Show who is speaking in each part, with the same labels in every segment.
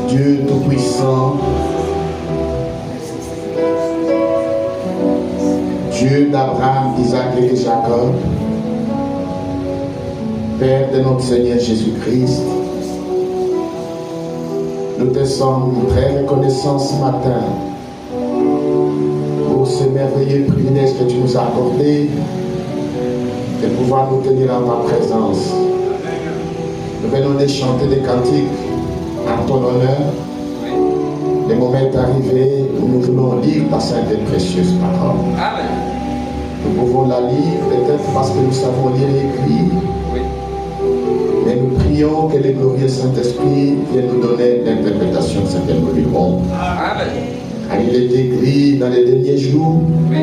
Speaker 1: Dieu Tout-Puissant, Dieu d'Abraham, Isaac et Jacob, Père de notre Seigneur Jésus-Christ, nous te sommes très reconnaissants ce matin pour ce merveilleux privilège que tu nous as accordé de pouvoir nous tenir en ta présence. Nous venons de chanter des cantiques en ton honneur. Le moment est arrivé où nous voulons lire ta sainte et précieuse parole.
Speaker 2: Amen.
Speaker 1: Nous pouvons la lire peut-être parce que nous savons lire et écrire.
Speaker 2: Oui.
Speaker 1: Mais nous prions que le glorieux Saint-Esprit vienne nous donner l'interprétation de ce que nous lirons.
Speaker 2: Amen.
Speaker 1: Car il est écrit dans les derniers jours,
Speaker 2: Oui.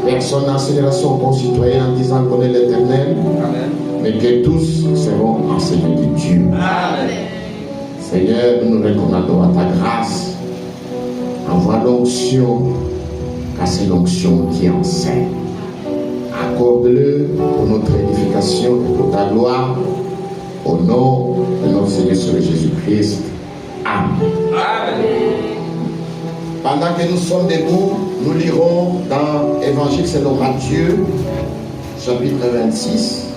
Speaker 1: personne n'enseignera son concitoyen en disant qu'on est l'Éternel,
Speaker 2: Amen.
Speaker 1: mais que tous seront enseignés de Dieu.
Speaker 2: Amen.
Speaker 1: Seigneur, nous nous recommandons à ta grâce. Envoie l'onction, car c'est l'onction qui enseigne. Accorde-le pour notre édification et pour ta gloire. Au nom de notre Seigneur Jésus-Christ. Amen.
Speaker 2: Amen.
Speaker 1: Pendant que nous sommes debout, nous lirons dans l'Évangile selon Matthieu, chapitre 26,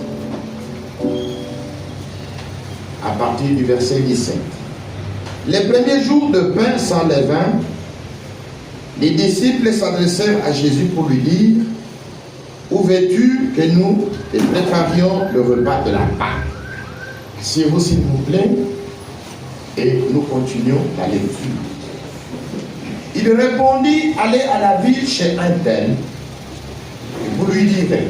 Speaker 1: à partir du verset 17. Les premiers jours de pain sans levain, les disciples s'adressèrent à Jésus pour lui dire: où veux-tu que nous préparions le repas de la Pâque? Asseyez-vous s'il vous plaît, et nous continuons la lecture. Il répondit: allez à la ville chez un tel, et vous lui direz: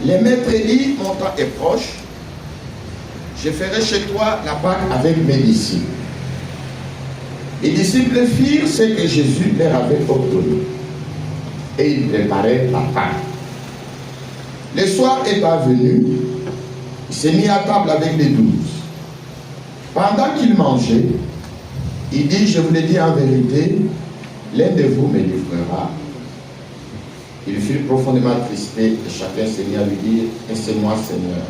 Speaker 1: les maîtres disent, mon temps est proche, je ferai chez toi la Pâque avec mes disciples. Les disciples firent ce que Jésus leur avait ordonné, et ils préparaient la Pâque. Le soir étant venu, il s'est mis à table avec les 12. Pendant qu'il mangeait, il dit: je vous le dis en vérité, l'un de vous me livrera. Il fut profondément attristé et chacun s'est mis à lui dire: et c'est moi, Seigneur.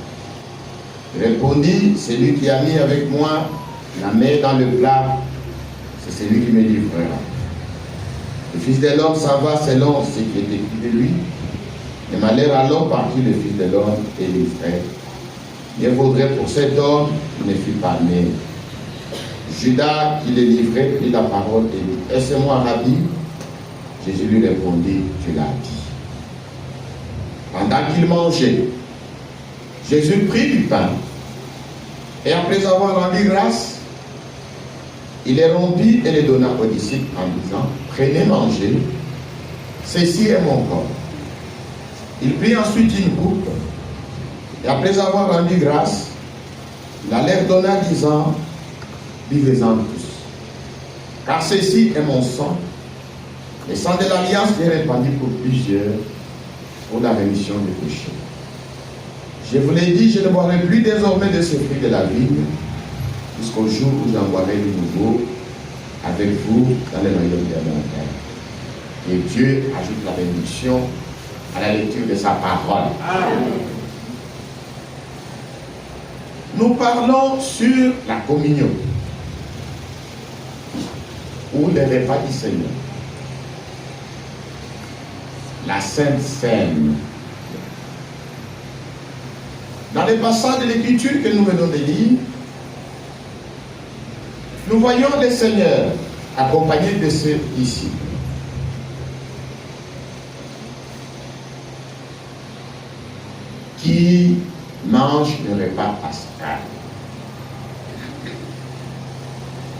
Speaker 1: Il répondit: celui qui a mis avec moi la main dans le plat, c'est celui qui me livrera. Le Fils de l'homme s'en va selon ce qui est écrit de lui. Et malheur à l'homme par qui le Fils de l'homme est livré. Il vaudrait pour cet homme qui ne fut pas né. Judas, qui le livrait, prit la parole et dit: est-ce moi, Rabbi? Jésus lui répondit: tu l'as dit. Pendant qu'il mangeait, Jésus prit du pain et après avoir rendu grâce, il les rompit et les donna aux disciples en disant: prenez, mangez, ceci est mon corps. Il prit ensuite une coupe et après avoir rendu grâce, il la leur donna disant: buvez-en tous, car ceci est mon sang, le sang de l'alliance qui est répandu pour plusieurs pour la rémission des péchés. Je vous l'ai dit, je ne boirai plus désormais de ce fruit de la vigne jusqu'au jour où j'en boirai de nouveau avec vous dans le royaume des montains. Et Dieu ajoute la bénédiction à la lecture de sa parole. Amen. Nous parlons sur la communion ou le repas du Seigneur, la Sainte Seine. Dans les passages de l'Écriture que nous venons de lire, nous voyons le Seigneur accompagné de ses disciples. Qui mange le repas pascal,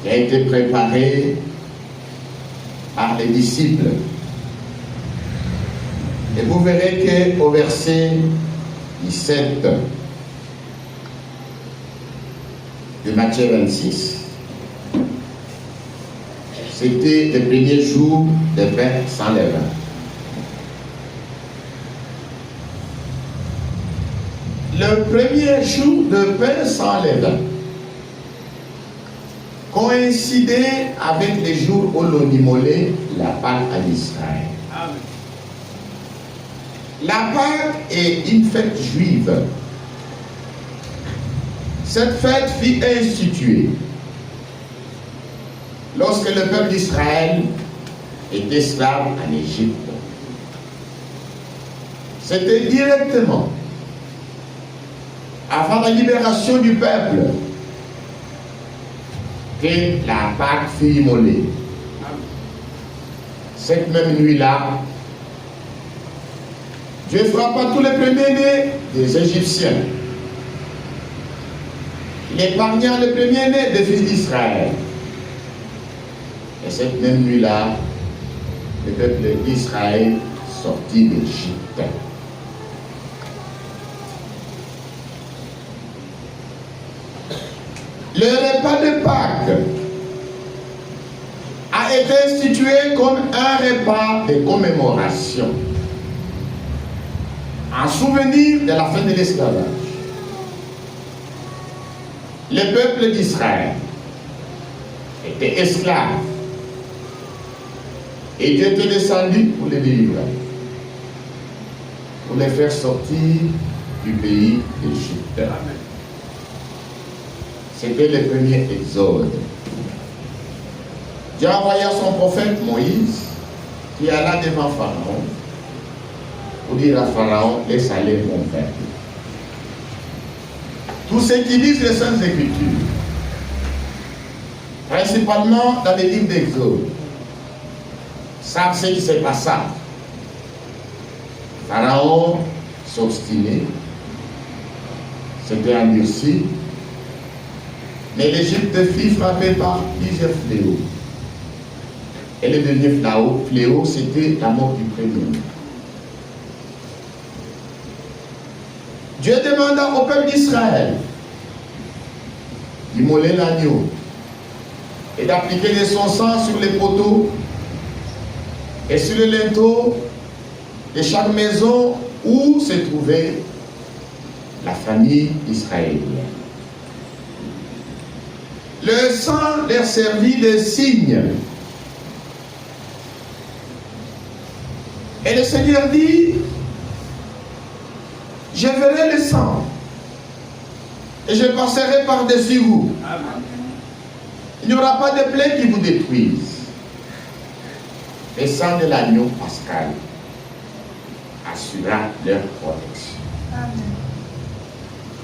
Speaker 1: qui a été préparé par les disciples. Et vous verrez qu'au verset 17 de Matthieu 26, c'était le premier jour de pain sans levain. Le premier jour de pain sans levain coïncidait avec les jours où l'on immolait la Pâque à Israël. La Pâque est une fête juive. Cette fête fut instituée lorsque le peuple d'Israël était esclave en Égypte. C'était directement avant la libération du peuple que la Pâque fut immolée. Cette même nuit-là, Dieu frappa tous les premiers-nés des Égyptiens. Il épargna les premiers-nés des fils d'Israël. Et cette même nuit-là, le peuple d'Israël sortit d'Égypte. Le repas de Pâques a été institué comme un repas de commémoration en souvenir de la fin de l'esclavage. Le peuple d'Israël était esclave et Dieu était descendu pour les délivrer, pour les faire sortir du pays d'Égypte. C'était le premier exode. Dieu envoya son prophète Moïse qui alla devant Pharaon pour dire à Pharaon, laisse aller mon peuple. Tous ceux qui lisent les Saintes Écritures, principalement dans les livres d'Exode, savent ce qui s'est passé. Pharaon s'obstinait, s'était endurci, mais l'Égypte fut frappée par plusieurs fléaux. Et le dernier fléau, c'était la mort du premier. Dieu demanda au peuple d'Israël d'immoler l'agneau et d'appliquer de son sang sur les poteaux et sur le linteau de chaque maison où se trouvait la famille israélienne. Le sang leur servit de signe. Et le Seigneur dit, je verrai le sang et je passerai par-dessus vous. Il n'y aura pas de plaie qui vous détruise. Le sang de l'agneau pascal assura leur protection.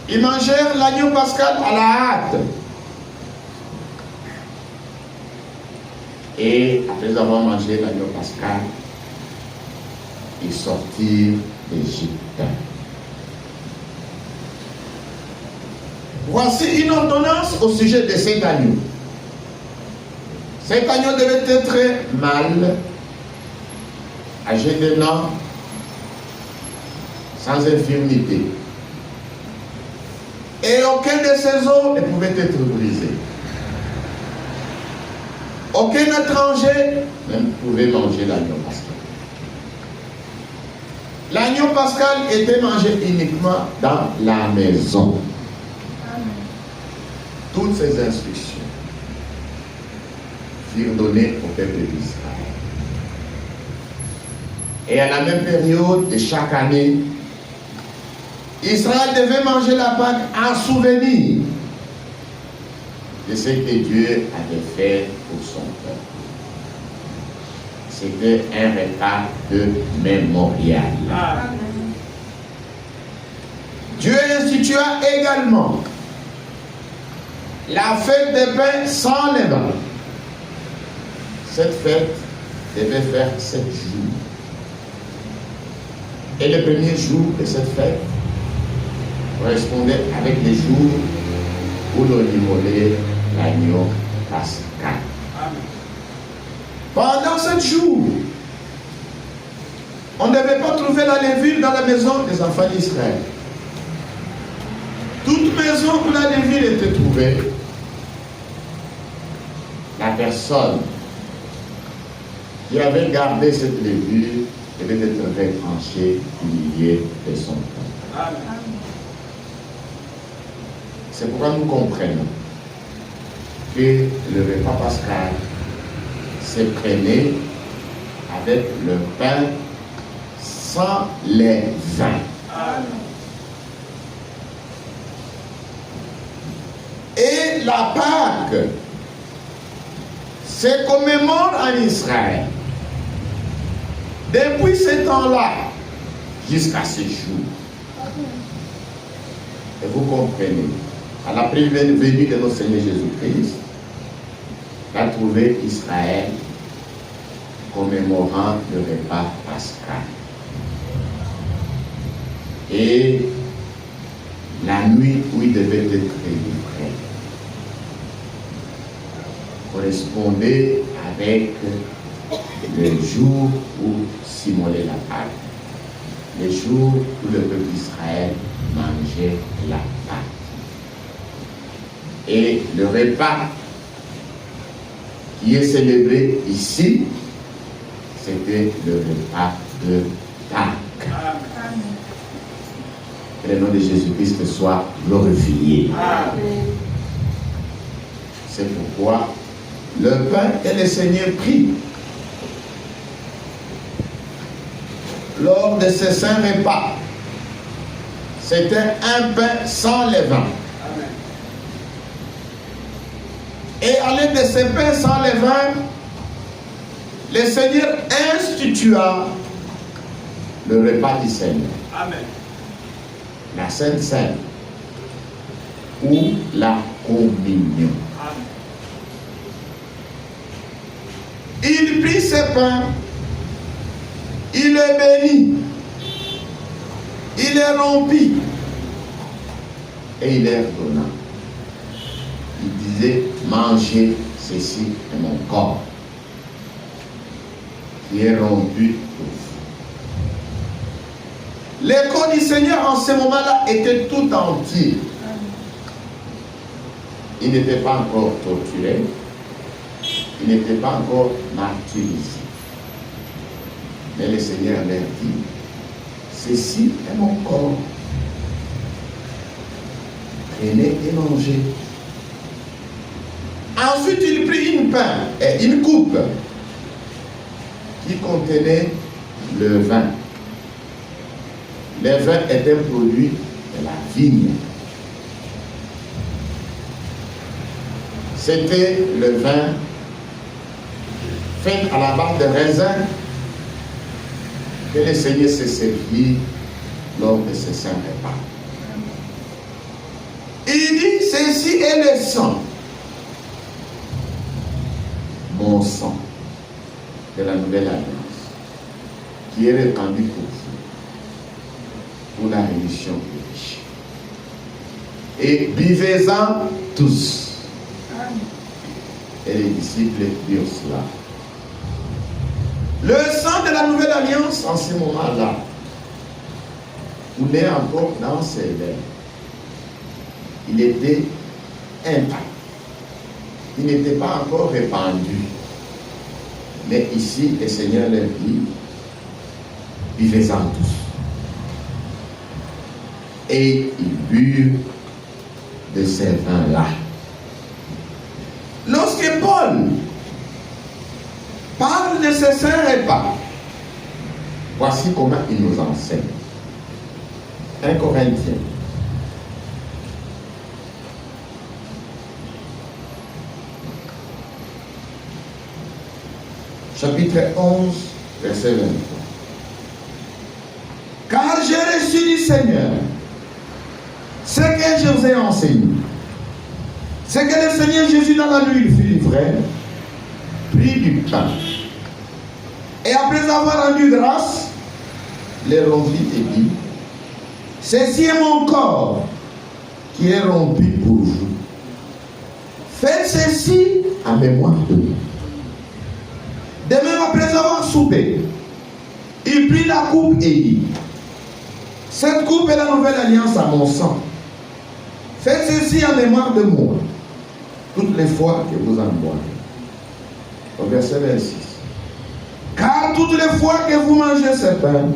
Speaker 1: Ils mangèrent l'agneau pascal à la hâte. Et après avoir mangé l'agneau pascal, ils sortirent d'Égypte. Voici une ordonnance au sujet de cet agneau. Cet agneau devait être mâle, âgé d'un an, sans infirmité. Et aucun de ses os ne pouvait être brisé. Aucun étranger ne pouvait manger l'agneau pascal. L'agneau pascal était mangé uniquement dans la maison. Toutes ces instructions furent données au peuple d'Israël. Et à la même période de chaque année, Israël devait manger la Pâque en souvenir de ce que Dieu avait fait pour son peuple. C'était un repas de mémorial. Dieu institua également la fête des pains sans levain. Cette fête devait faire 7 jours. Et le premier jour de cette fête correspondait avec les jours où l'on immolait l'agneau pascal. Pendant 7 jours, on ne devait pas trouver la levure dans la maison des enfants d'Israël. Toute maison où la levure était trouvée, la personne qui avait gardé cette levure devait être retranchée du milieu de son peuple. C'est pourquoi nous comprenons que le repas pascal se prenait avec le pain sans les vins. Et la Pâque se commémore en Israël. Depuis ce temps-là, jusqu'à ce jour. Et vous comprenez, à la première venue de notre Seigneur Jésus-Christ, on a trouvé Israël commémorant le repas pascal. Et la nuit où il devait être livré correspondait avec le jour où s'immolait la Pâque, le jour où le peuple d'Israël mangeait la Pâque. Et le repas qui est célébré ici, c'était le repas de Pâques. Que le nom de Jésus-Christ soit glorifié. C'est pourquoi le pain que le Seigneur prit lors de ce saint repas, c'était un pain sans levain. Et à l'aide de ce pain sans levain, le Seigneur institua le repas du Seigneur. Amen. La Sainte Seine ou la communion. Amen. Il prit ce pain, il le bénit, il le rompit et il leur donna. Il disait, mangez, ceci est mon corps qui est rompu pour vous. Le corps du Seigneur en ce moment-là était tout entier. Il n'était pas encore torturé, il n'était pas encore martyrisé. Mais le Seigneur leur dit, ceci est mon corps. Prenez et mangez. Ensuite, il prit une coupe qui contenait le vin. Le vin est un produit de la vigne. C'était le vin fait à la base de raisin que le Seigneur s'est servi lors de ce saint repas. Il dit, ceci est le sang, mon sang de la nouvelle alliance, qui est répandu pour vous, pour la rémission des péchés. Et buvez-en tous. Et les disciples dirent cela. Le sang de la nouvelle alliance, en ce moment-là, coulait encore dans ses veines. Il était intact. Il n'était pas encore répandu. Mais ici, le Seigneur leur dit, buvez-en tous. Et ils burent de ces vins-là. Lorsque Paul parle de ce saint repas, voici comment il nous enseigne. 1 Corinthiens. Chapitre 11, verset 23. Car j'ai reçu du Seigneur ce que je vous ai enseigné. C'est que le Seigneur Jésus, dans la nuit, il fut livré, prit du pain. Et après avoir rendu grâce, le rompit et dit, ceci est mon corps qui est rompu pour vous. Faites ceci en mémoire de moi. De même, après avoir soupé, il prit la coupe et dit, cette coupe est la nouvelle alliance à mon sang. Faites ceci en mémoire de moi, toutes les fois que vous en boirez. Au verset 26. Car toutes les fois que vous mangez ce pain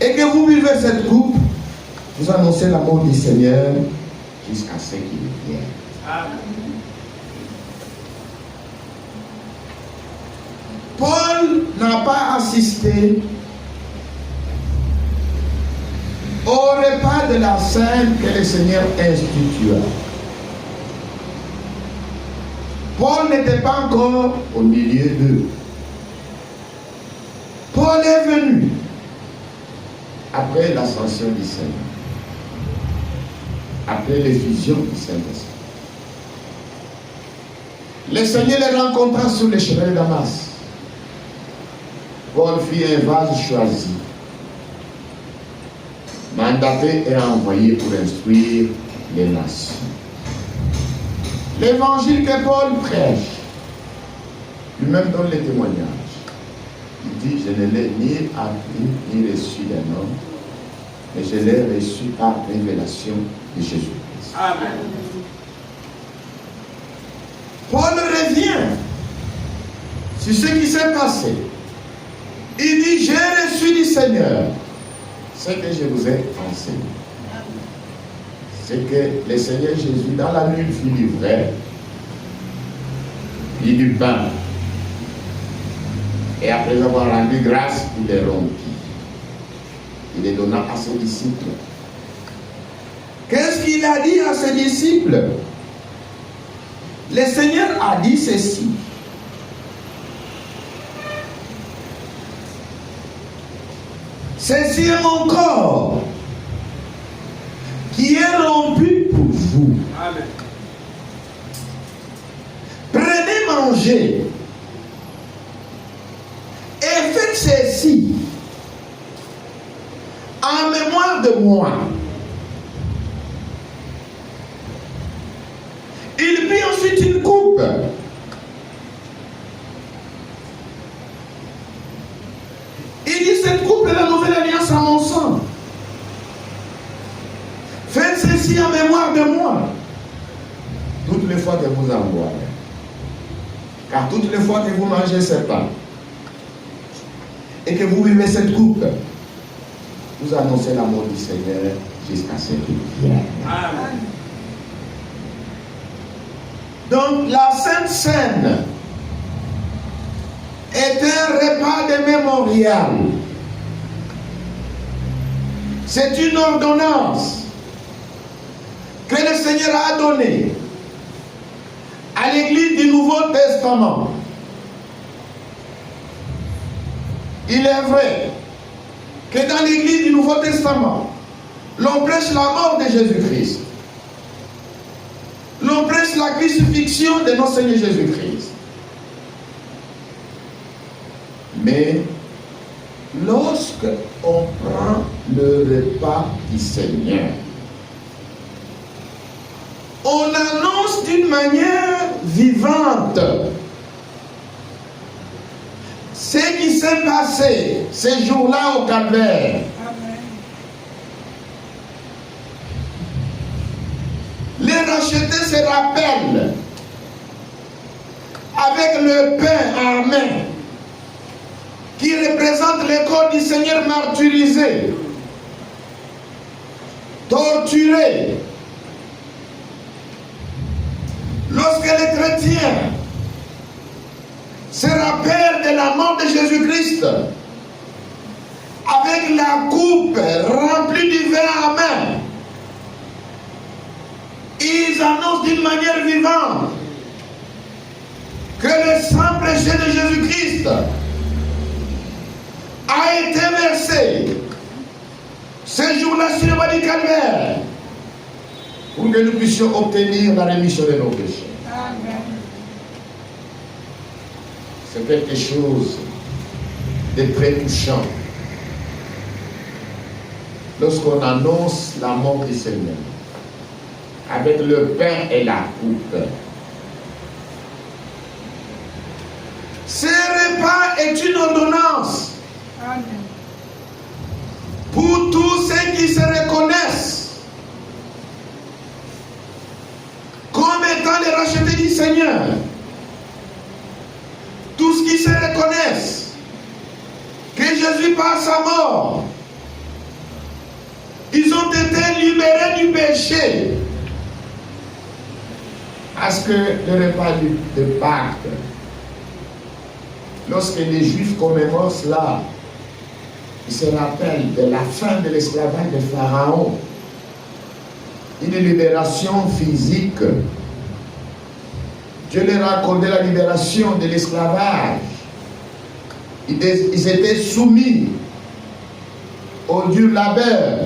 Speaker 1: et que vous buvez cette coupe, vous annoncez la mort du Seigneur jusqu'à ce qu'il vienne. Amen. Paul n'a pas assisté au repas de la Sainte que le Seigneur institua. Paul n'était pas encore au milieu d'eux. Paul est venu après l'ascension du Seigneur, après l'effusion du Saint-Esprit. Le Seigneur les rencontra sur les chemins de Damas. Paul fit un vase choisi, mandaté et envoyé pour instruire les nations. L'évangile que Paul prêche, lui-même donne le témoignage. Il dit, je ne l'ai ni appris ni reçu d'un homme, mais je l'ai reçu par révélation de Jésus-Christ. Amen. Paul revient sur ce qui s'est passé. Il dit, j'ai reçu du Seigneur ce que je vous ai enseigné. C'est que le Seigneur Jésus, dans la nuit, fut livré, il eut du pain. Et après avoir rendu grâce, il les rompit. Il les donna à ses disciples. Qu'est-ce qu'il a dit à ses disciples? Le Seigneur a dit ceci. Ceci est mon corps qui est rompu pour vous. Amen. Prenez, mangez et faites ceci en mémoire de moi. Il prit ensuite une coupe. Il dit, cette coupe est la nouvelle alliance à mon sang. Faites ceci en mémoire de moi. Toutes les fois que vous en boirez. Car toutes les fois que vous mangez ce pain et que vous buvez cette coupe, vous annoncez la mort du Seigneur jusqu'à ce qu'il vienne. Amen. Donc la Sainte Seine est un repas de mémorial. C'est une ordonnance que le Seigneur a donnée à l'Église du Nouveau Testament. Il est vrai que dans l'Église du Nouveau Testament, l'on prêche la mort de Jésus-Christ. L'on prêche la crucifixion de notre Seigneur Jésus-Christ. Mais lorsque on prend le repas du Seigneur, on annonce d'une manière vivante ce qui s'est passé ces jours-là au Calvaire. Les rachetés se rappellent avec le pain en main qui représente le corps du Seigneur martyrisé, torturé. Lorsque les chrétiens se rappellent de la mort de Jésus-Christ avec la coupe remplie du vin en main, ils annoncent d'une manière vivante que le sang prêché de Jésus-Christ a été versé ce jour-là sur le bas du Calvaire pour que nous puissions obtenir la rémission de nos péchés. Amen. C'est quelque chose de très touchant lorsqu'on annonce la mort du Seigneur avec le pain et la coupe. Ce repas est une ordonnance. Amen. Pour tous ceux qui se reconnaissent comme étant les rachetés du Seigneur. Tous qui se reconnaissent que Jésus par sa mort, ils ont été libérés du péché. Parce que le repas de Pâques, lorsque les Juifs commémorent cela, ils se rappellent de la fin de l'esclavage de Pharaon, une libération physique Dieu leur a accordé la libération de l'esclavage. Ils étaient soumis au dur labeur,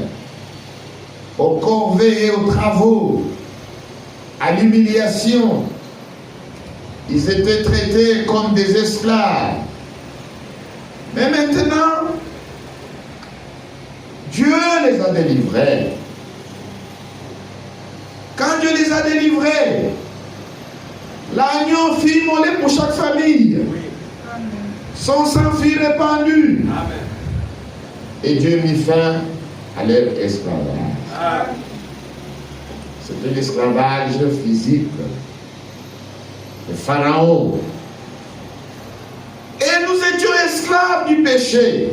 Speaker 1: aux corvées et aux travaux, à l'humiliation. Ils étaient traités comme des esclaves. Mais maintenant, Dieu les a délivrés. Quand Dieu les a délivrés, l'agneau fut immolé pour chaque famille. Son sang fut répandu. Amen. Et Dieu mit fin à leur esclavage. C'était l'esclavage physique. Le Pharaon. Et nous étions esclaves du péché.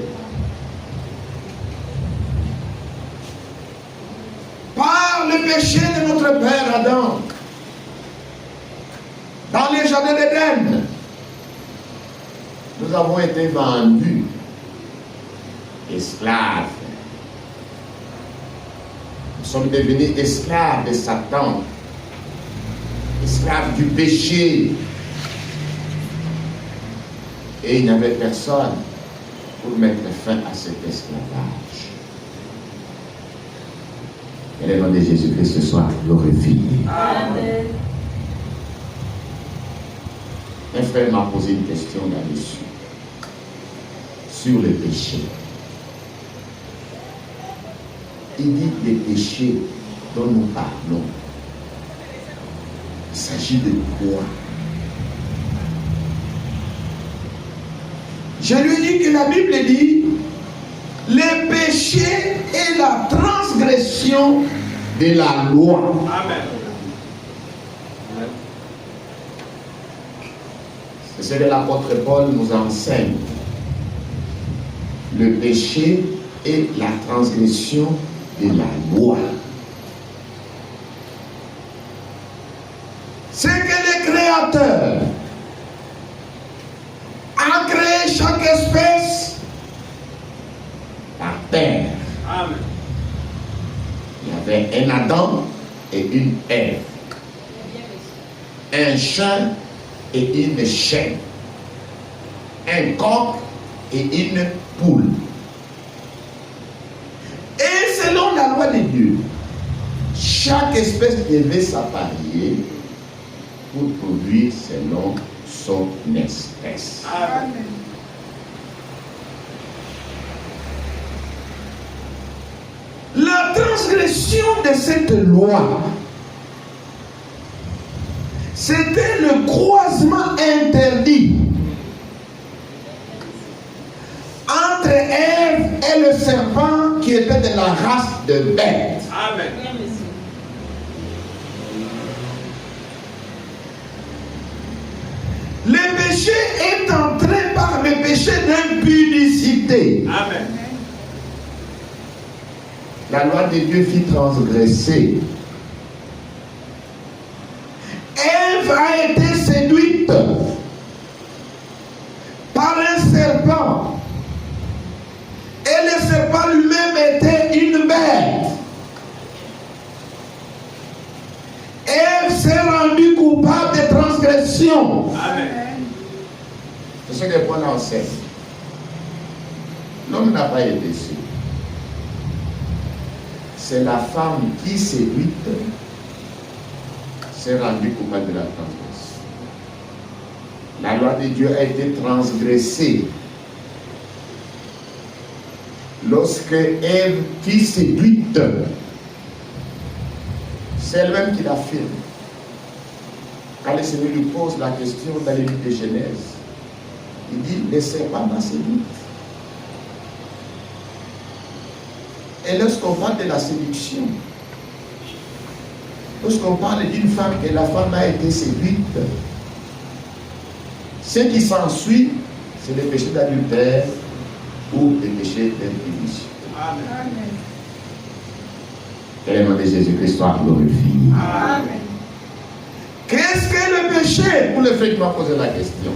Speaker 1: Par le péché de notre père Adam, dans les jardins d'Éden, nous avons été vendus esclaves. Nous sommes devenus esclaves de Satan, esclaves du péché. Et il n'y avait personne pour mettre fin à cet esclavage. Et le nom de Jésus-Christ ce soir glorifié. Amen. Un frère m'a posé une question là-dessus, sur le péché. Il dit les péchés dont nous parlons. Il s'agit de quoi? Je lui ai dit que la Bible dit les péchés et la transgression de la loi. Amen. C'est ce que l'apôtre Paul nous enseigne. Le péché et la transgression de la loi. C'est que le Créateur a créé chaque espèce par terre. Amen. Il y avait un Adam et une Ève. Un chien et une chèvre. Un coq et une poule. Et selon la loi de Dieu, chaque espèce devait s'apparier pour produire selon son espèce. Amen. La transgression de cette loi, c'était le croisement interdit entre Ève et le serpent qui était de la race de bête. Amen. Le péché est entré par le péché d'impudicité. Amen. La loi de Dieu fit transgresser. Ève a été séduite par un serpent. Et le serpent lui-même était une bête. Ève s'est rendue coupable de transgression. Amen. C'est ce que Paul enseigne. L'homme n'a pas été séduit. C'est la femme qui séduite s'est rendue coupable de la transgression. La loi de Dieu a été transgressée lorsque Ève fut séduite. C'est elle-même qui l'affirme. Quand le Seigneur lui pose la question dans le livre de Genèse, il dit, le serpent m'a séduite. Et lorsqu'on parle de la séduction, lorsqu'on parle d'une femme et la femme a été séduite, ce qui s'ensuit, c'est le péché d'adultère ou le péché d'impudicité. Amen. Que le nom de Jésus-Christ soit glorifié. Amen. Qu'est-ce que le péché? Pour le fait qu'il m'a posé la question.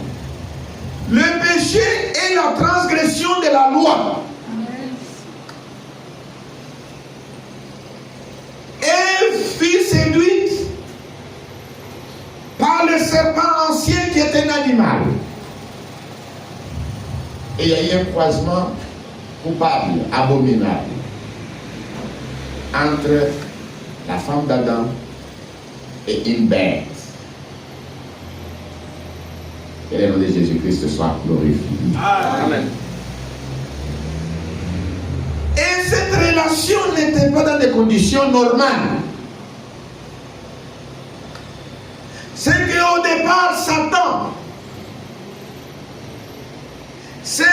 Speaker 1: Le péché est la transgression de la loi. Ève fut séduite par le serpent Et il y a eu un croisement coupable, abominable, entre la femme d'Adam et une bête. Que le nom de Jésus-Christ soit glorifié.
Speaker 2: Amen.
Speaker 1: Et cette relation n'était pas dans des conditions normales. C'est qu'au départ, Satan s'était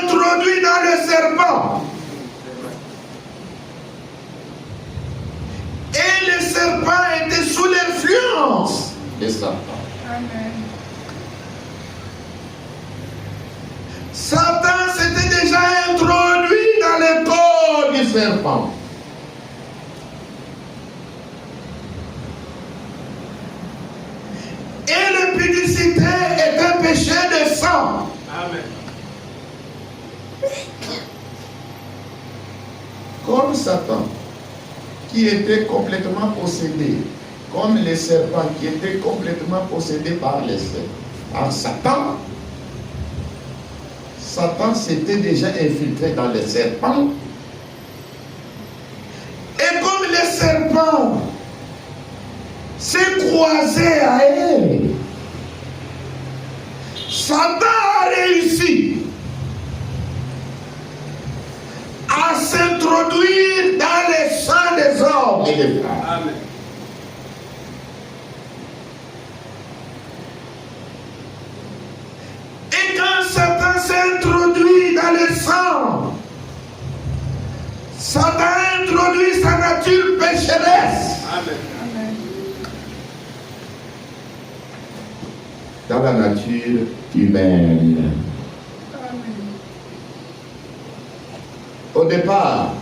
Speaker 1: introduit dans le serpent. Et le serpent était sous l'influence de Satan.
Speaker 3: Amen.
Speaker 1: Satan s'était déjà introduit dans le corps du serpent. Et l'impudicité est un péché de sang.
Speaker 2: Amen.
Speaker 1: Comme Satan, qui était complètement possédé, comme les serpents qui étaient complètement possédés par Satan, Satan s'était déjà infiltré dans les serpents. Et comme les serpents s'est croisé à elle, Satan a réussi à s'introduire dans les sangs des hommes et des femmes.
Speaker 2: Amen.
Speaker 1: Et quand Satan s'est introduit dans le sang, Satan a introduit sa nature pécheresse
Speaker 2: Amen.
Speaker 3: Amen.
Speaker 1: dans la nature humaine.
Speaker 3: Amen.
Speaker 1: Au départ,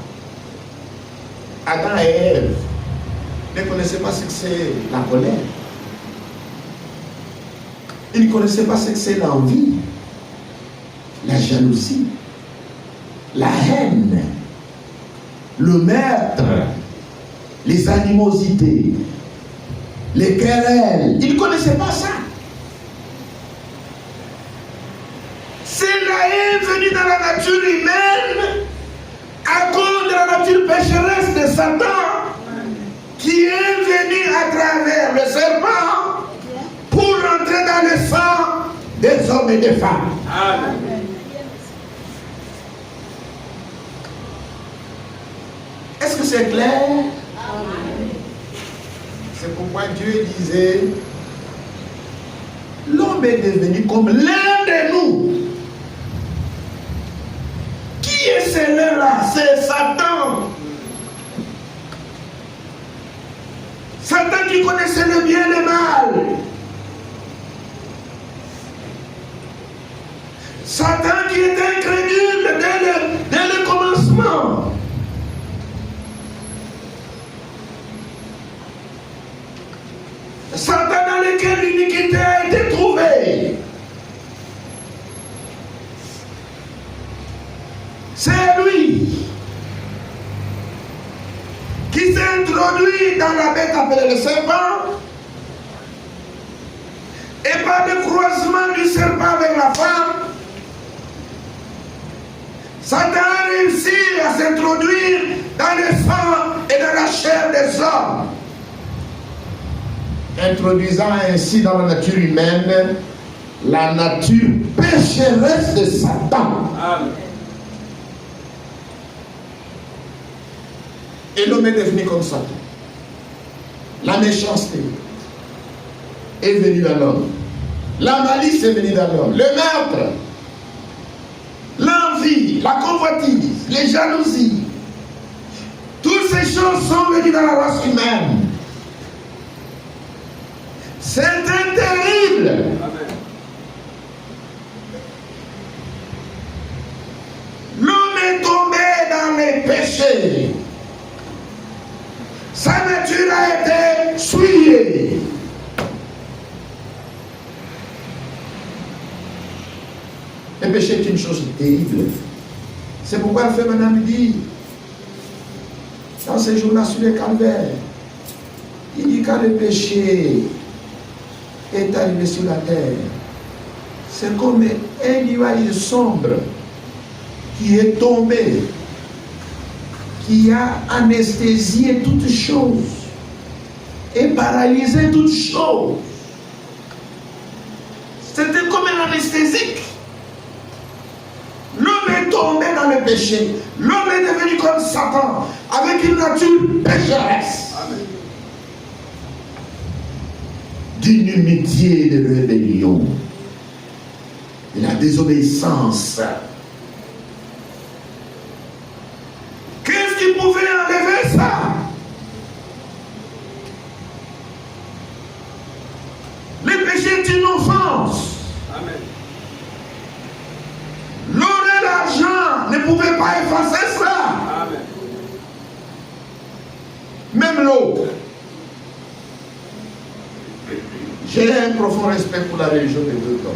Speaker 1: Adam et Ève ne connaissaient pas ce que c'est la colère. Ils ne connaissaient pas ce que c'est l'envie, la jalousie, la haine, le meurtre, les animosités, les querelles. Ils ne connaissaient pas ça. C'est la haine venue dans la nature humaine à cause de la nature pécheresse de Satan qui est venu à travers le serpent pour rentrer dans le sang des hommes et des femmes.
Speaker 2: Amen.
Speaker 1: Est-ce que c'est clair? C'est pourquoi Dieu disait, l'homme est devenu comme l'un de nous. Qui est celui-là? C'est Satan. Satan qui connaissait le bien et le mal. Satan qui était incrédule dès le commencement. Satan dans lequel l'iniquité a été trouvée. C'est lui qui s'est introduit dans la bête appelée le serpent. Et par le croisement du serpent avec la femme, Satan a réussi à s'introduire dans le sang et dans la chair des hommes, introduisant ainsi dans la nature humaine la nature pécheresse de Satan.
Speaker 2: Amen.
Speaker 1: Et l'homme est devenu comme Satan. La méchanceté est venue dans l'homme. La malice est venue dans l'homme. Le meurtre, l'envie, la convoitise, les jalousies. Toutes ces choses sont venues dans la race humaine. C'est terrible.
Speaker 2: Amen.
Speaker 1: L'homme est tombé dans les péchés. Sa nature a été souillée. Le péché est une chose terrible. C'est pourquoi le frère Madame dit, dans ces jours-là sur le calvaire, il dit quand le péché est arrivé sur la terre, C'est comme un nuage sombre qui est tombé, qui a anesthésié toutes choses et paralysé toutes choses. C'était comme un anesthésique. L'homme est tombé dans le péché. L'homme est devenu comme Satan, avec une nature pécheresse. D'inimitié et de rébellion. Et la désobéissance. Qu'est-ce qui pouvait enlever ça? Le péché est une offense. Amen. L'or et l'argent ne pouvaient pas effacer ça. Amen. Même l'eau. J'ai un profond respect pour la religion des deux temps.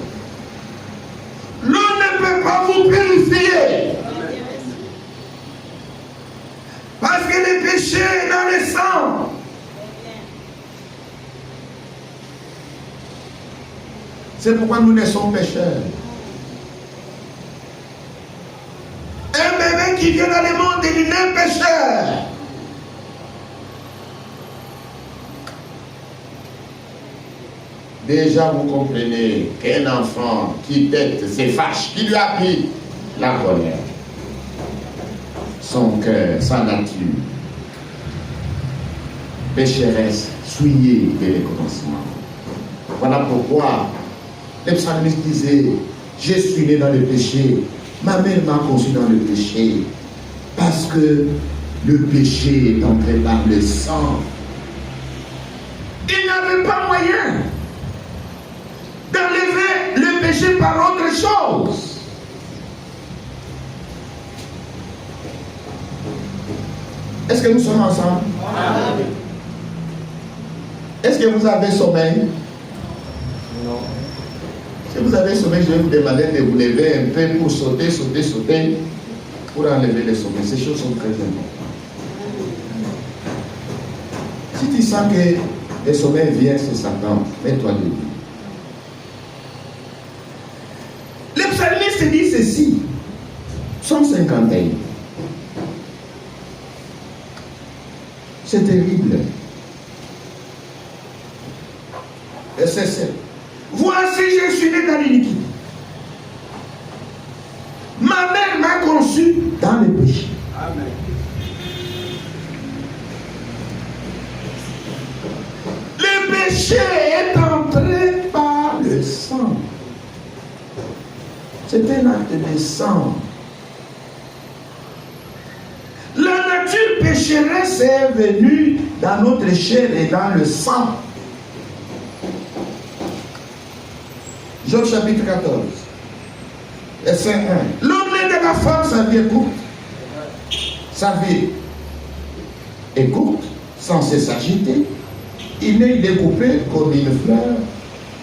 Speaker 1: L'eau ne peut pas vous purifier. Amen. Parce que le péché est dans le sang. C'est pourquoi nous naissons pécheurs. Un bébé qui vient dans le monde, il est pécheur. Déjà, vous comprenez qu'un enfant qui tête, se fâche, qui lui a pris la colère, son cœur, sa nature, pécheresse, souillée dès le commencement. Voilà pourquoi le psalmiste disait, je suis né dans le péché, ma mère m'a conçu dans le péché, parce que le péché est entré par le sang. Il n'y avait pas moyen d'enlever le péché par autre chose. Est-ce que nous sommes ensemble? Amen. Est-ce que vous avez sommeil? Non. Si vous avez sommeil, je vais vous demander de vous lever un peu pour sauter, pour enlever le sommeil. Ces choses sont très importantes. Si tu sens que le sommeil vient, c'est Satan, mets-toi debout. Le psalmiste dit ceci, Psaume 51. C'est terrible. Verset 7. Voici, je suis né dans l'iniquité. Ma mère m'a conçu dans le péché. Amen. Le péché est entré par le sang. C'est un acte de sang. La nature pécheresse est venue dans notre chair et dans le sang. Job chapitre 14, verset 1. L'homme de la femme, sa vie est courte. Sa vie est courte, sans s'agiter. Il naît, il est coupé comme une fleur.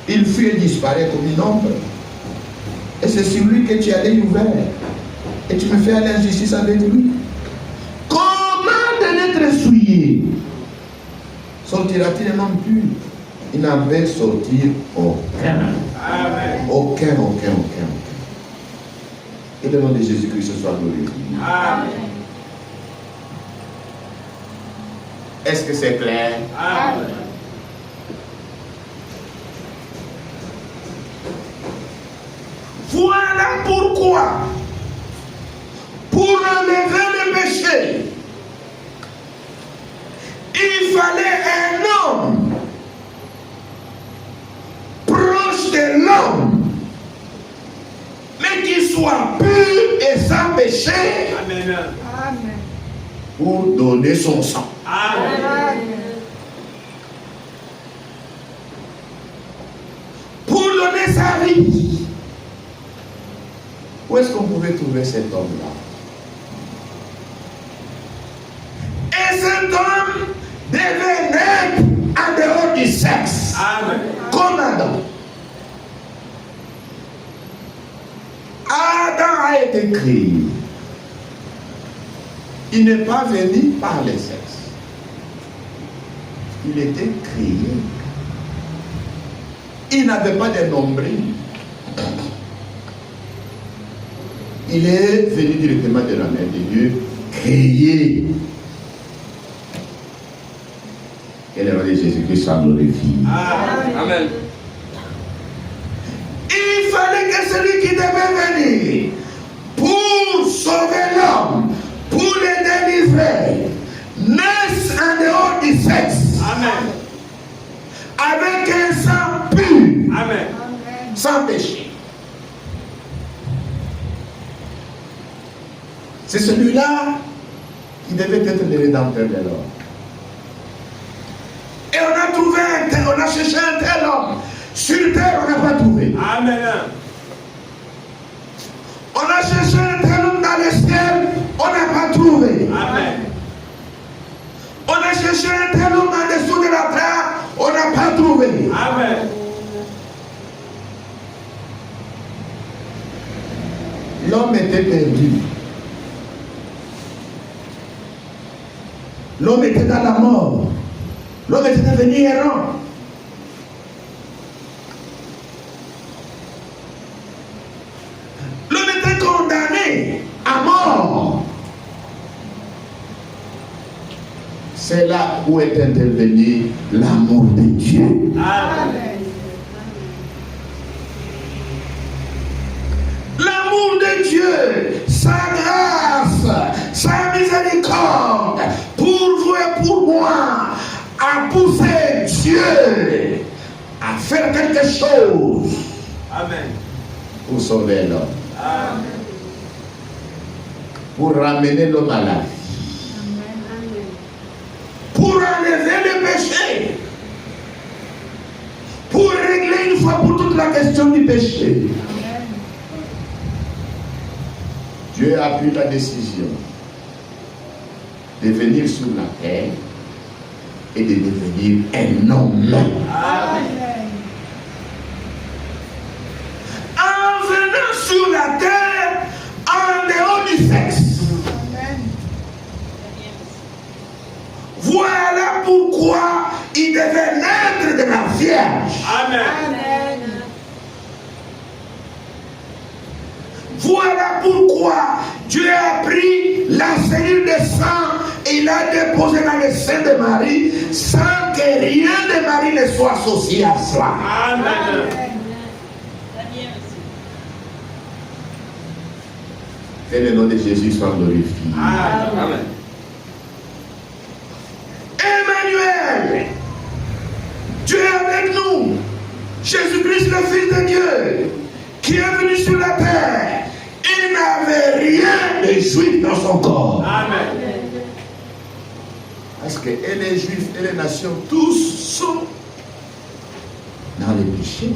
Speaker 1: Il fuit et disparaît comme une ombre. Et c'est sur lui que tu as les ouvert. Et tu me fais l'injustice avec lui. Comment de l'être souillé sortira-t-il un homme pur? Il n'avait sorti aucun. Amen. Aucun. Que le nom de Jésus-Christ soit glorifié. Amen. Est-ce que c'est clair? Amen. Voilà pourquoi, pour enlever le péché, il fallait un homme proche de l'homme, mais qui soit pur et sans péché. Amen. Amen. Pour donner son sang. Amen. Amen. Pour donner sa vie. Où est-ce qu'on pouvait trouver cet homme-là? Et cet homme devait naître en dehors du sexe. Amen. Comme Adam. Adam a été créé. Il n'est pas venu par le sexe. Il était créé. Il n'avait pas de nombril. Il est venu directement de la main de Dieu, créé. Et le nom de Jésus-Christ soit glorifié.
Speaker 2: Amen.
Speaker 1: Il fallait que celui qui devait venir pour sauver l'homme, pour le délivrer, naisse en dehors du sexe.
Speaker 2: Amen.
Speaker 1: Avec un sang pur.
Speaker 2: Amen.
Speaker 1: Sans péché. C'est celui-là qui devait être le rédempteur de l'homme. Et on a cherché un tel homme. Sur terre, on n'a pas trouvé.
Speaker 2: Amen.
Speaker 1: On a cherché un tel homme dans le ciel, on n'a pas trouvé.
Speaker 2: Amen.
Speaker 1: On a cherché un tel homme en dessous de la terre, on n'a pas trouvé.
Speaker 2: Amen.
Speaker 1: L'homme était perdu. L'homme était dans la mort. L'homme était devenu errant. L'homme était condamné à mort. C'est là où est intervenu l'amour de Dieu.
Speaker 2: Amen.
Speaker 1: L'amour de Dieu, sa grâce, sa miséricorde, pour vous et pour moi, a poussé Dieu à faire quelque chose
Speaker 2: Amen.
Speaker 1: pour sauver l'homme,
Speaker 2: Amen.
Speaker 1: pour ramener l'homme à la vie, pour enlever le péché, pour régler une fois pour toutes la question du péché. Dieu a pris la décision de venir sur la terre et de devenir un homme. En venant sur la terre, en dehors du sexe. Voilà pourquoi il devait naître de la Vierge.
Speaker 2: Amen.
Speaker 1: Voilà pourquoi Dieu a pris la cellule de sang et l'a déposée dans le sein de Marie sans que rien de Marie ne soit associé à cela.
Speaker 2: Amen.
Speaker 1: Que le nom de Jésus soit glorifié.
Speaker 2: Amen.
Speaker 1: Emmanuel, Dieu est avec nous. Jésus-Christ, le Fils de Dieu, qui est venu sur la terre, il n'avait rien de juif dans son corps.
Speaker 2: Amen.
Speaker 1: Parce que et les juifs et les nations, tous sont dans le péché.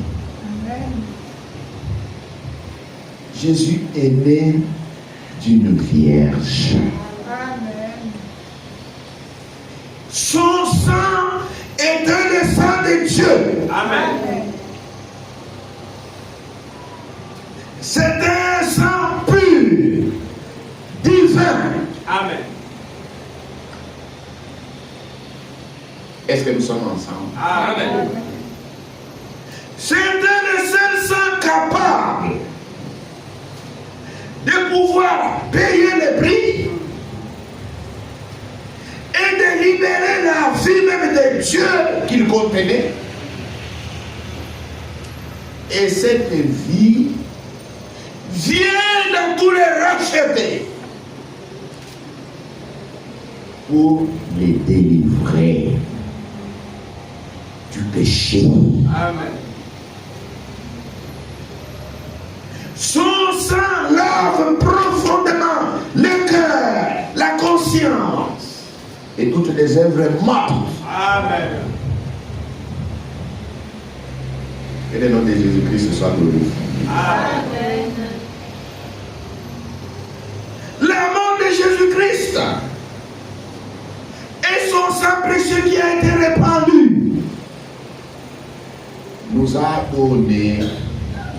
Speaker 1: Jésus est né d'une vierge. Son sang était le sang de Dieu.
Speaker 2: Amen.
Speaker 1: C'était un sang pur, divin.
Speaker 2: Amen.
Speaker 1: Est-ce que nous sommes ensemble?
Speaker 2: Amen.
Speaker 1: C'était le seul sang capable de pouvoir payer le prix et de libérer la vie même de Dieu qu'il contenait. Et cette vie vient dans tous les racheter pour les délivrer du péché.
Speaker 2: Amen.
Speaker 1: Son sang lave profondément le cœur, la conscience et toutes les œuvres mortes.
Speaker 2: Amen.
Speaker 1: Que le nom de Jésus-Christ soit glorifié.
Speaker 2: Amen.
Speaker 1: L'amour de Jésus-Christ et son sang précieux qui a été répandu nous a donné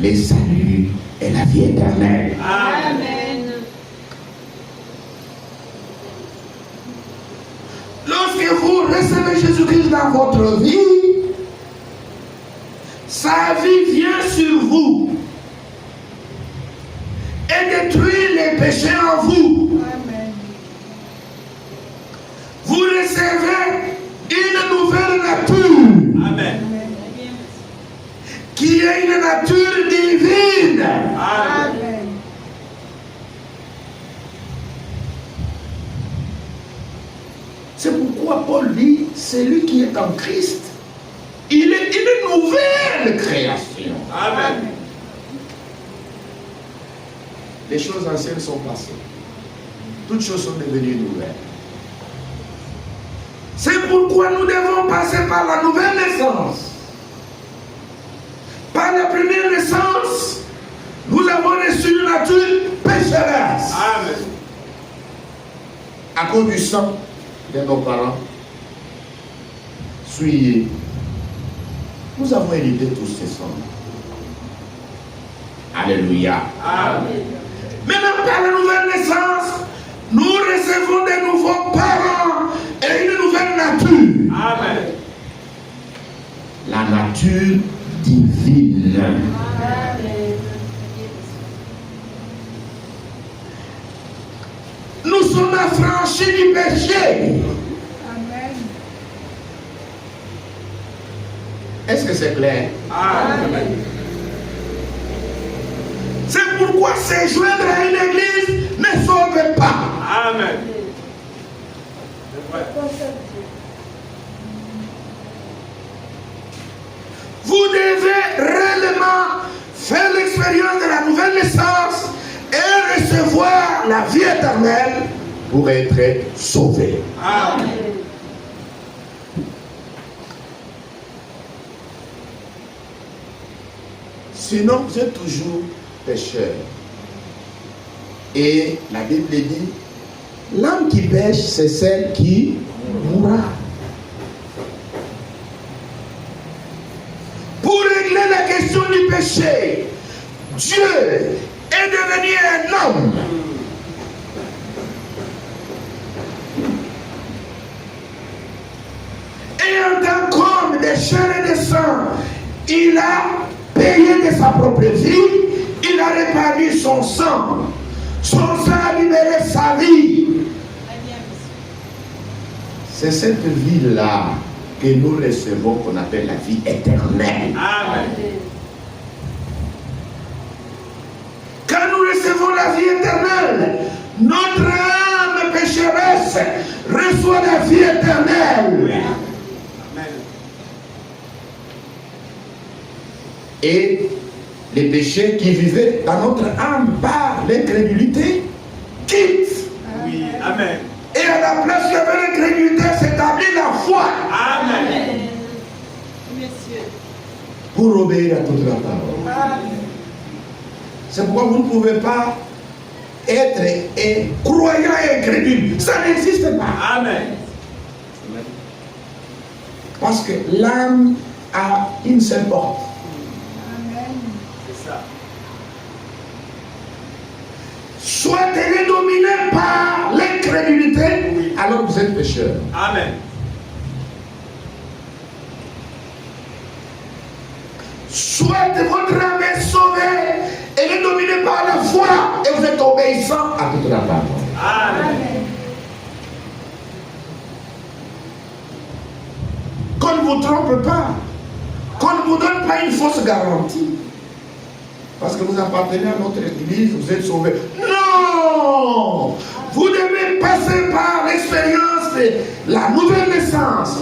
Speaker 1: les saluts et la vie éternelle.
Speaker 2: Amen.
Speaker 1: Lorsque vous recevez Jésus-Christ dans votre vie, sa vie vient sur vous et détruit est une nature divine.
Speaker 3: Amen.
Speaker 1: C'est pourquoi Paul dit, celui qui est en Christ, il est une nouvelle création.
Speaker 2: Amen.
Speaker 1: Les choses anciennes sont passées. Toutes choses sont devenues nouvelles. C'est pourquoi nous devons passer par la nouvelle naissance. Par la première naissance, nous avons reçu une nature pécheresse.
Speaker 2: Amen.
Speaker 1: À cause du sang de nos parents, souillés, nous avons hérité tous ces sangs. Alléluia.
Speaker 2: Amen.
Speaker 1: Maintenant, par la nouvelle naissance, nous recevons de nouveaux parents et une nouvelle nature.
Speaker 2: Amen.
Speaker 1: La nature divine.
Speaker 3: Amen.
Speaker 1: Nous sommes affranchis du péché.
Speaker 3: Amen.
Speaker 1: Est-ce que c'est clair?
Speaker 2: Amen.
Speaker 1: C'est pourquoi se joindre à une église ne sauve pas.
Speaker 2: Amen. C'est vrai.
Speaker 1: Vous devez réellement faire l'expérience de la nouvelle naissance et recevoir la vie éternelle pour être sauvé.
Speaker 2: Amen.
Speaker 1: Sinon, vous êtes toujours pécheur. Et la Bible dit, l'âme qui pêche, c'est celle qui mourra. Pour régler la question du péché, Dieu est devenu un homme. Et en tant qu'homme de chair et de sang, il a payé de sa propre vie, il a répandu son sang. Son sang a libéré sa vie. C'est cette vie-là que nous recevons, qu'on appelle la vie éternelle.
Speaker 2: Amen.
Speaker 1: Quand nous recevons la vie éternelle, notre âme pécheresse reçoit la vie éternelle.
Speaker 2: Amen.
Speaker 1: Et les péchés qui vivaient dans notre âme par l'incrédulité quittent.
Speaker 2: Oui. Amen.
Speaker 1: Et à la place de l'incrédulité s'établit la foi
Speaker 2: Amen.
Speaker 1: pour obéir à toute la parole. C'est pourquoi vous ne pouvez pas être croyant et incrédule. Ça n'existe pas.
Speaker 2: Amen.
Speaker 1: Parce que l'âme a une seule porte.
Speaker 2: C'est ça.
Speaker 1: Soit elle est dominée par l'incrédulité, alors vous êtes pécheur.
Speaker 2: Amen.
Speaker 1: Soit votre âme est sauvée, elle est dominée par la foi et vous êtes obéissant à toute la parole.
Speaker 2: Amen.
Speaker 1: Qu'on ne vous trompe pas, qu'on ne vous donne pas une fausse garantie. Parce que vous appartenez à notre église, vous êtes sauvés. Non! Vous devez passer par l'expérience de la nouvelle naissance,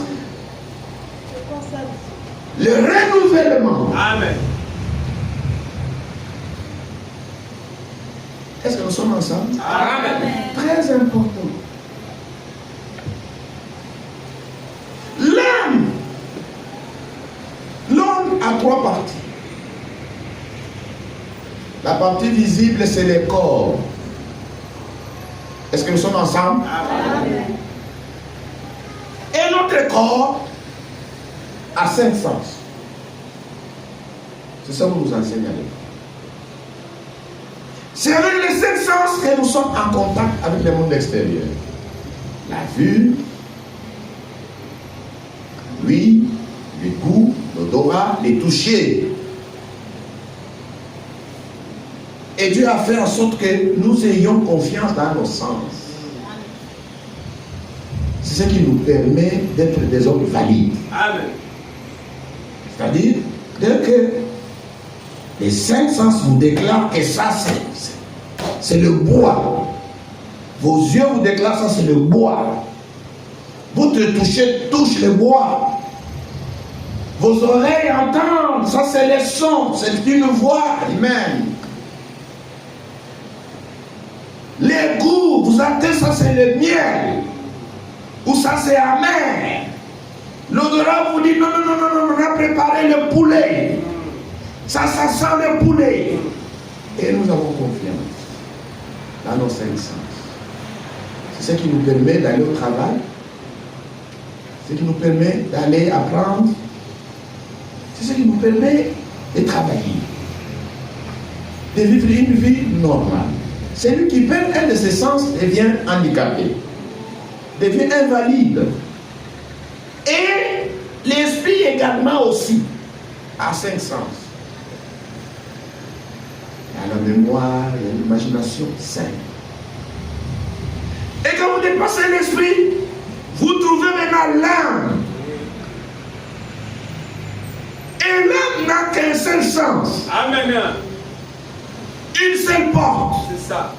Speaker 1: le renouvellement.
Speaker 2: Amen.
Speaker 1: Est-ce que nous sommes ensemble?
Speaker 2: Amen.
Speaker 1: Très important. L'homme a trois parties. La partie visible, c'est le corps. Est-ce que nous sommes ensemble?
Speaker 2: Amen.
Speaker 1: Et notre corps a 5 sens. C'est ça que nous enseigne à l'école. C'est avec les 5 sens que nous sommes en contact avec le monde extérieur. La vue, l'ouïe, le goût, l'odorat, les toucher. Et Dieu a fait en sorte que nous ayons confiance dans nos sens. C'est ce qui nous permet d'être des hommes valides.
Speaker 2: Amen.
Speaker 1: C'est-à-dire, dès que Les 5 sens vous déclarent que ça, c'est le bois. Vos yeux vous déclarent ça, c'est le bois. Votre toucher touche le bois. Vos oreilles entendent, ça c'est le son, c'est une voix humaine. Les goûts, vous entendez, ça c'est le miel. Ou ça c'est amer. L'odorat vous dit non, on a préparé le poulet. Ça sent le poulet. Et nous avons confiance dans nos 5 sens. C'est ce qui nous permet d'aller au travail. C'est ce qui nous permet d'aller apprendre. C'est ce qui nous permet de travailler. De vivre une vie normale. Celui qui perd un de ses sens devient handicapé. Devient invalide. Et l'esprit également aussi a 5 sens. Il y a la mémoire, il y a l'imagination 5. Et quand vous dépassez l'esprit, vous trouvez maintenant l'âme. Et l'âme n'a qu'un seul sens.
Speaker 2: Amen.
Speaker 1: Une seule porte.
Speaker 2: C'est ça.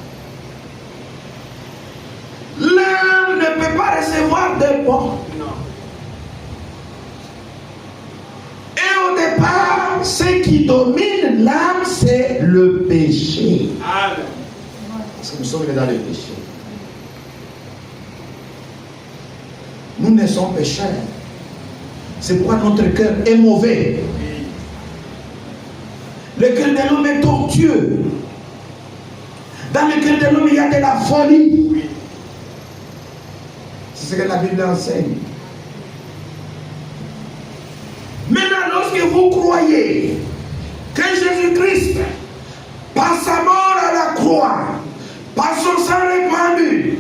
Speaker 1: L'âme ne peut pas recevoir deux portes.
Speaker 2: Non.
Speaker 1: Et au départ, ce qui domine l'âme, c'est le péché.
Speaker 2: Amen.
Speaker 1: Parce que nous sommes dans le péché. Nous naissons pécheurs. C'est pourquoi notre cœur est mauvais. Le cœur de l'homme est tortueux. Dans le cœur de l'homme, il y a de la folie. C'est ce que la Bible enseigne. Maintenant, lorsque vous croyez que Jésus-Christ, par sa mort à la croix, par son sang répandu,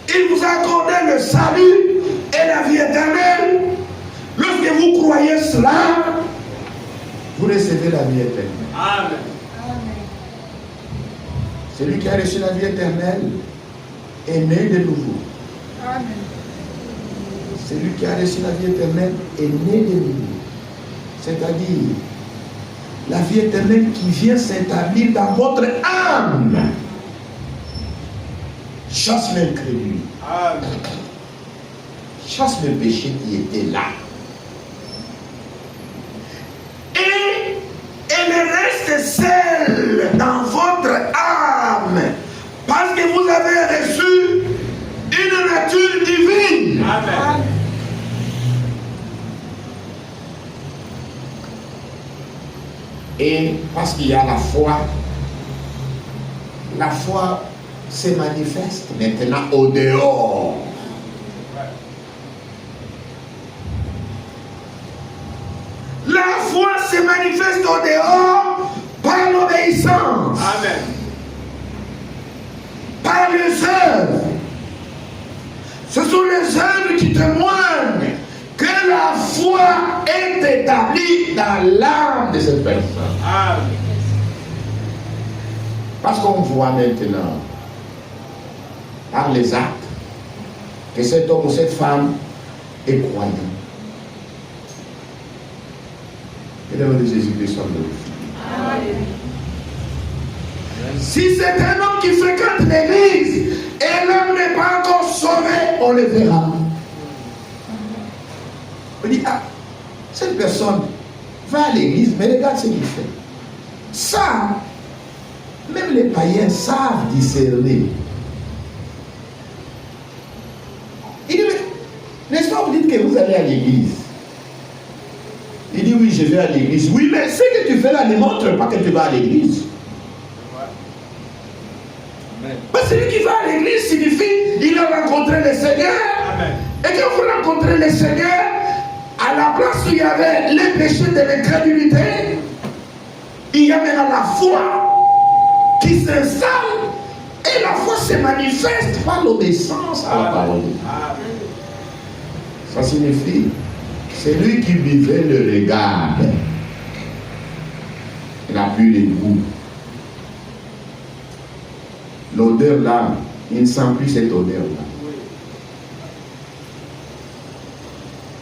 Speaker 1: il vous a accordé le salut et la vie éternelle, lorsque vous croyez cela, vous recevez la vie éternelle.
Speaker 2: Amen.
Speaker 1: Celui qui a reçu la vie éternelle est né de nouveau.
Speaker 3: Amen.
Speaker 1: Celui qui a reçu la vie éternelle est né de nouveau. C'est-à-dire la vie éternelle qui vient s'établir dans votre âme. Chasse l'incrédule.
Speaker 2: Amen.
Speaker 1: Chasse le péché qui était là. Et elle reste seule dans votre âme. Parce que vous avez reçu une nature divine.
Speaker 2: Amen.
Speaker 1: Et parce qu'il y a la foi se manifeste maintenant au dehors. La foi se manifeste au dehors par l'obéissance,
Speaker 2: Amen.
Speaker 1: par les œuvres. Ce sont les œuvres qui témoignent que la foi est établie dans l'âme de cette personne.
Speaker 2: Amen.
Speaker 1: Parce qu'on voit maintenant, par les actes, que cet homme ou cette femme est croyant. Que le nom de Jésus-Christ soit glorifié. Si c'est un homme qui fréquente l'église et l'homme n'est pas encore sauvé, on le verra. On dit, ah, cette personne va à l'église, mais regarde ce qu'il fait. Ça, même les païens savent discerner. Il dit, mais n'est-ce pas, vous dites que vous allez à l'église? Il dit, oui, je vais à l'église. Oui, mais ce que tu fais là ne montre pas que tu vas à l'église. Parce que celui qui va à l'église signifie qu'il a rencontré le Seigneur.
Speaker 2: Amen.
Speaker 1: Et quand vous rencontrez le Seigneur, à la place où il y avait les péchés de l'incrédulité, il y a maintenant la foi qui s'installe. Et la foi se manifeste par l'obéissance à la parole.
Speaker 2: Amen.
Speaker 1: Ça signifie, celui qui vivait le regard, il n'a plus les goûts. L'odeur là, il ne sent plus cette odeur là.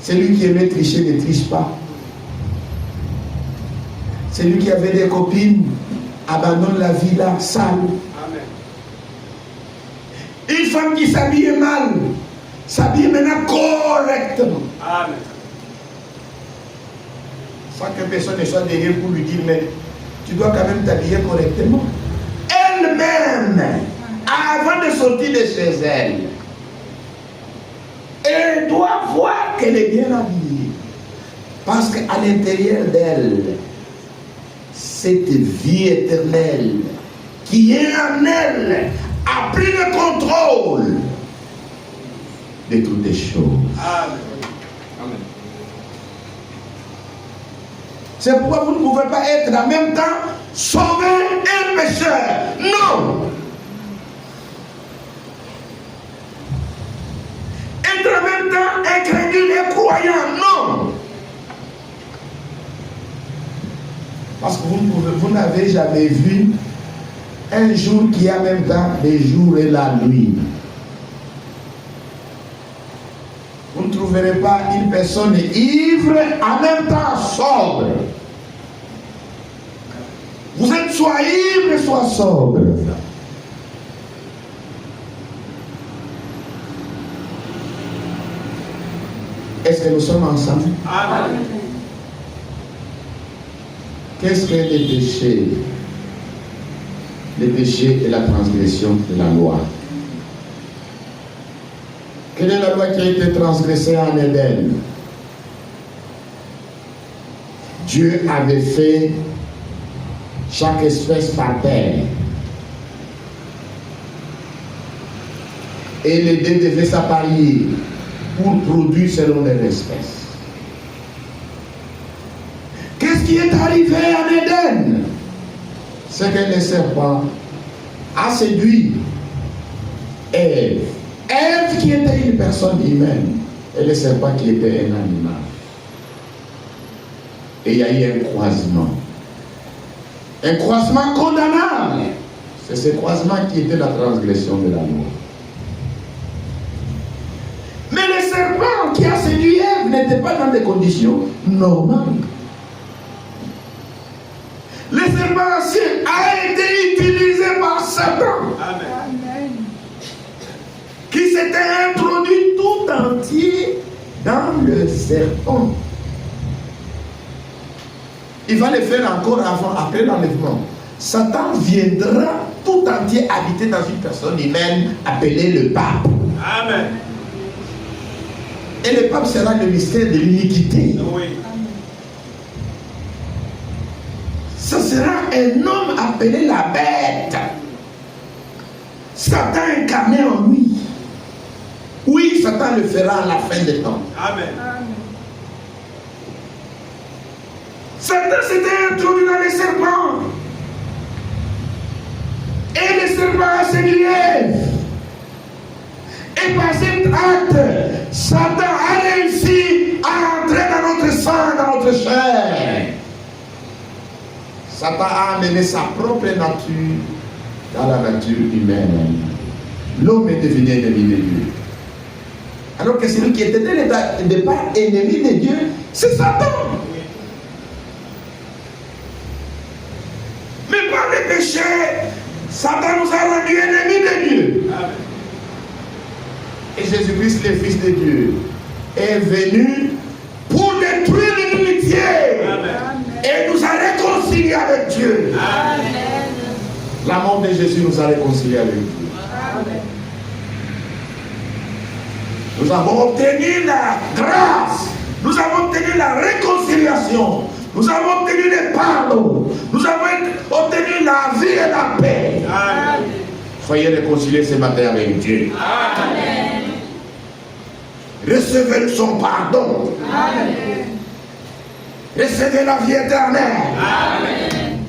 Speaker 1: Celui qui aimait tricher ne triche pas. Celui qui avait des copines abandonne la vie là, sale.
Speaker 2: Amen.
Speaker 1: Une femme qui s'habille mal, s'habille maintenant correctement.
Speaker 2: Amen.
Speaker 1: Sans que personne ne soit derrière pour lui dire, mais tu dois quand même t'habiller correctement. Elle-même, avant de sortir de chez elle, elle doit voir qu'elle est bien habillée. Parce qu'à l'intérieur d'elle, cette vie éternelle qui est en elle a pris le contrôle de toutes les choses.
Speaker 2: Amen. Amen.
Speaker 1: C'est pourquoi vous ne pouvez pas être en même temps sauvé et pécheur. Non. Être en même temps incrédule et croyant. Non. Parce que vous n'avez jamais vu un jour qui a en même temps le jour et la nuit. Vous ne trouverez pas une personne ivre en même temps sobre. Vous êtes soit ivre, soit sobre. Est-ce que nous sommes ensemble?
Speaker 2: Amen. Qu'est-ce que
Speaker 1: les péchés? Les péchés et la transgression de la loi. Quelle est la loi qui a été transgressée en Éden? Dieu avait fait chaque espèce par terre. Et les deux devaient s'apparier pour produire selon leur espèce. Qu'est-ce qui est arrivé en Éden? C'est que le serpent a séduit Ève. Ève qui était une personne humaine et le serpent qui était un animal. Et il y a eu un croisement. Un croisement condamnable. C'est ce croisement qui était la transgression de la loi. Mais le serpent qui a séduit Ève n'était pas dans des conditions normales. Le serpent a été utilisé par Satan.
Speaker 2: Amen.
Speaker 1: Qui s'était introduit tout entier dans le serpent. Il va le faire encore avant, après l'enlèvement. Satan viendra tout entier habiter dans une personne humaine appelée le pape.
Speaker 2: Amen.
Speaker 1: Et le pape sera le mystère de l'iniquité.
Speaker 2: Oui.
Speaker 1: Ce sera un homme appelé la bête. Satan incarné en lui. Oui, Satan le fera à la fin des temps.
Speaker 2: Amen.
Speaker 1: Satan s'était introduit dans les serpents. Et le serpent a séduit Ève. Et par cet acte, Satan a réussi à entrer dans notre sang, dans notre chair. Satan a amené sa propre nature dans la nature humaine. L'homme est devenu ennemi de Dieu. Alors que celui qui était dès le départ ennemi de Dieu, c'est Satan. Mais par le péché, Satan nous a rendus ennemis de Dieu.
Speaker 2: Amen.
Speaker 1: Et Jésus-Christ, le Fils de Dieu, est venu pour détruire l'iniquité. Et nous a réconciliés avec Dieu.
Speaker 2: Amen.
Speaker 1: La mort de Jésus nous a réconciliés avec Dieu.
Speaker 3: Amen.
Speaker 1: Nous avons obtenu la grâce. Nous avons obtenu la réconciliation. Nous avons obtenu le pardon. Nous avons obtenu la vie et la paix.
Speaker 2: Amen.
Speaker 1: Soyez réconciliés ce matin avec Dieu.
Speaker 2: Amen.
Speaker 1: Recevez son pardon.
Speaker 3: Amen.
Speaker 1: Recevez la vie éternelle.
Speaker 2: Amen.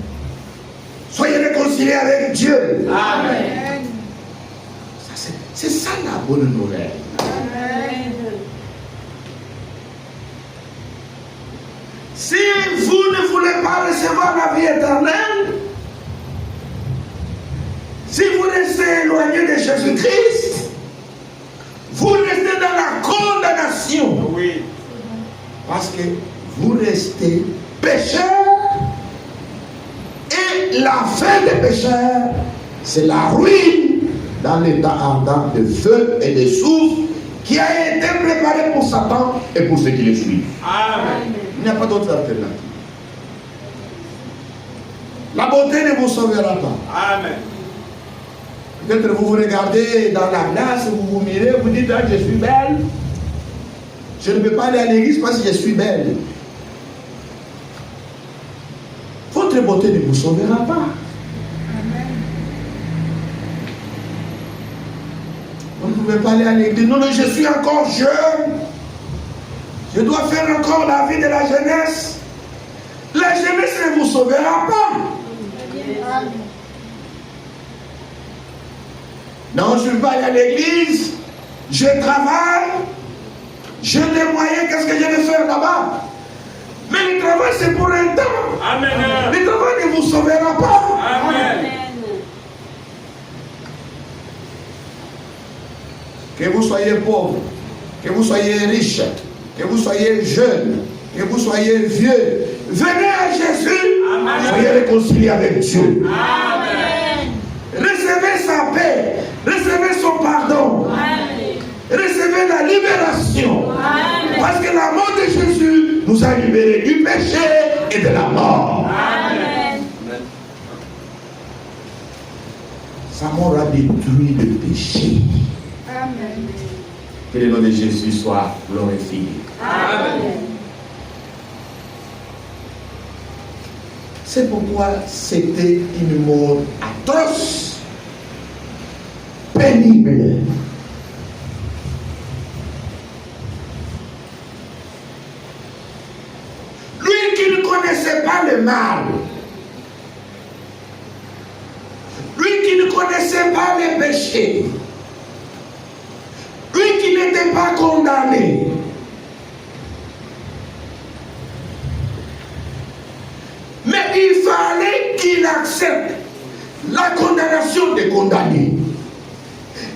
Speaker 1: Soyez réconciliés avec Dieu.
Speaker 2: Amen.
Speaker 1: C'est ça la bonne nouvelle.
Speaker 3: Amen.
Speaker 1: Si vous ne voulez pas recevoir la vie éternelle, si vous restez éloigné de Jésus-Christ, vous restez dans la condamnation.
Speaker 2: Oui.
Speaker 1: Parce que vous restez pécheur Et la fin des pécheurs, c'est la ruine dans l'état ardent de feu et de soufre qui a été préparé pour Satan et pour ceux qui le suivent.
Speaker 2: Amen.
Speaker 1: Il n'y a pas d'autre alternative. La beauté ne vous sauvera pas.
Speaker 2: Amen.
Speaker 1: Peut-être vous vous regardez dans la glace, vous vous mirez, vous dites, ah, je suis belle. Je ne peux pas aller à l'église parce que je suis belle. Votre beauté ne vous sauvera pas. Vous ne pouvez pas aller à l'église. Non, non, je suis encore jeune. Je dois faire encore la vie de la jeunesse. La jeunesse ne vous sauvera pas. Non, je ne vais pas aller à l'église. Je travaille. J'ai les moyens. Qu'est-ce que je vais faire là-bas? Mais le travail, c'est pour un temps.
Speaker 2: Amen.
Speaker 1: Le travail ne vous sauvera pas.
Speaker 2: Amen.
Speaker 1: Que vous soyez pauvre, que vous soyez riche, que vous soyez jeune, que vous soyez vieux, venez à Jésus.
Speaker 2: Amen.
Speaker 1: Soyez réconciliés avec Dieu.
Speaker 2: Amen.
Speaker 1: Recevez sa paix, recevez son pardon, recevez la libération.
Speaker 2: Amen.
Speaker 1: Parce que la mort de Jésus nous a libérés du péché et de la mort.
Speaker 2: Amen.
Speaker 1: Sa mort a détruit le péché.
Speaker 3: Amen.
Speaker 1: Que le nom de Jésus soit glorifié.
Speaker 2: Amen.
Speaker 1: C'est pourquoi c'était une mort atroce, pénible. Lui qui ne connaissait pas le mal, lui qui ne connaissait pas les péchés, lui qui n'était pas condamné, mais il fallait qu'il accepte la condamnation des condamnés.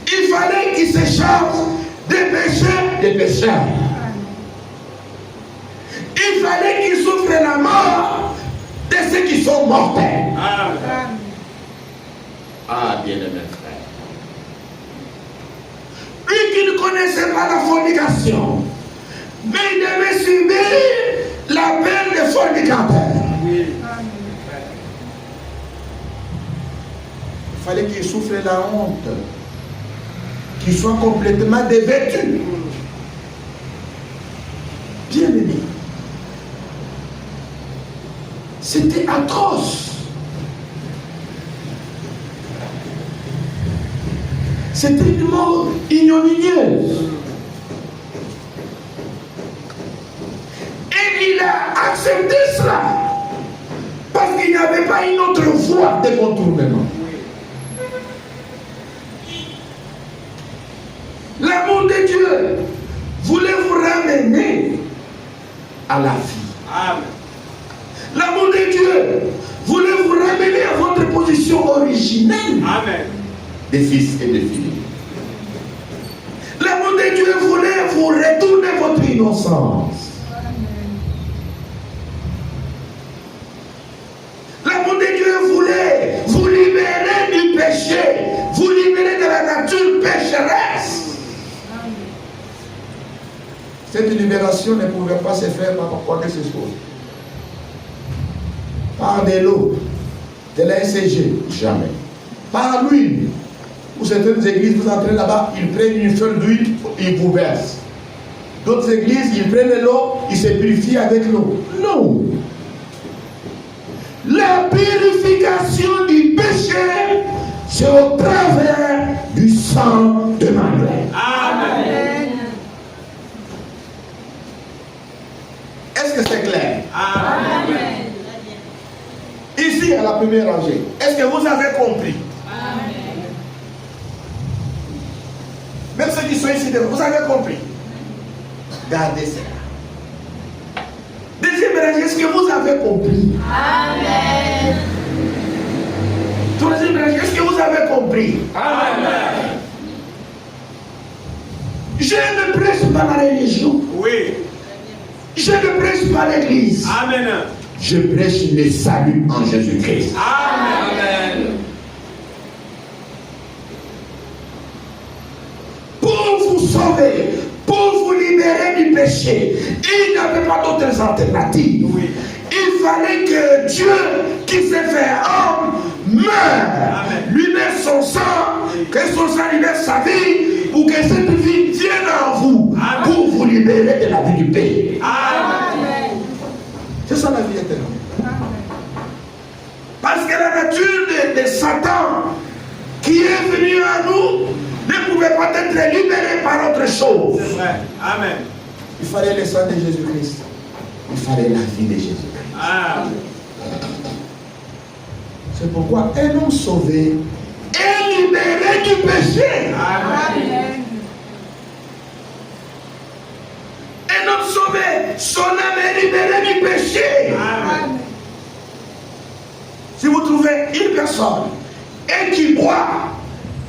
Speaker 1: Il fallait qu'il se charge des pécheurs. Il fallait qu'il souffre la mort de ceux qui sont mortels.
Speaker 2: Amen.
Speaker 1: Ah, bien-aimé frère. Lui qui ne connaissait pas la fornication, mais il devait subir la peine de fornicateur. Il fallait qu'il souffre la honte, qu'il soit complètement dévêtu. Bien-aimé. C'était atroce. C'était une mort ignominieuse. Et il a accepté cela parce qu'il n'y avait pas une autre voie de contournement. L'amour de Dieu voulait vous ramener à la vie.
Speaker 2: Amen.
Speaker 1: L'amour de Dieu voulait vous ramener à votre position originelle
Speaker 2: Amen.
Speaker 1: de fils et de filles. L'amour de Dieu voulait vous retourner votre innocence. L'amour de Dieu voulait vous libérer du péché, vous libérer de la nature pécheresse. Cette libération ne pouvait pas se faire par quoi que ce soit. Par de l'eau, de la SCG, jamais. Par l'huile. Pour certaines églises, vous entrez là-bas, ils prennent une feuille d'huile, ils vous versent. D'autres églises, ils prennent l'eau, ils se purifient avec l'eau. Non. La purification du péché, c'est au travers du sang de Manuel.
Speaker 2: Amen.
Speaker 1: Est-ce que c'est clair?
Speaker 2: Amen.
Speaker 1: Ici, à la première rangée, est-ce que vous avez compris?
Speaker 2: Amen.
Speaker 1: Même ceux qui sont ici, vous avez compris? Gardez cela. Deuxième rangée, est-ce que vous avez compris?
Speaker 2: Amen.
Speaker 1: Troisième rangée, est-ce que vous avez compris?
Speaker 2: Amen.
Speaker 1: Je ne prêche pas la religion.
Speaker 2: Oui.
Speaker 1: Je ne prêche pas l'église.
Speaker 2: Amen.
Speaker 1: Je prêche le salut en Jésus-Christ.
Speaker 2: Amen.
Speaker 1: péché. Il n'y avait pas d'autres alternatives.
Speaker 4: Oui.
Speaker 1: Il fallait que Dieu, qui s'est fait homme, meure, lui met son sang, que son sang libère sa vie, pour que cette vie vienne en vous, pour vous libérer de la vie du péché.
Speaker 4: Amen.
Speaker 1: C'est ça la vie éternelle. Parce que la nature de Satan qui est venu à nous ne pouvait pas être libérée par autre chose.
Speaker 4: C'est vrai. Amen.
Speaker 1: Il fallait le sang de Jésus-Christ. Il fallait la vie de Jésus-Christ.
Speaker 4: Amen.
Speaker 1: C'est pourquoi un homme sauvé est libéré du péché.
Speaker 4: Amen.
Speaker 1: Un homme sauvé, son âme est libérée du péché.
Speaker 4: Amen.
Speaker 1: Si vous trouvez une personne et qui boit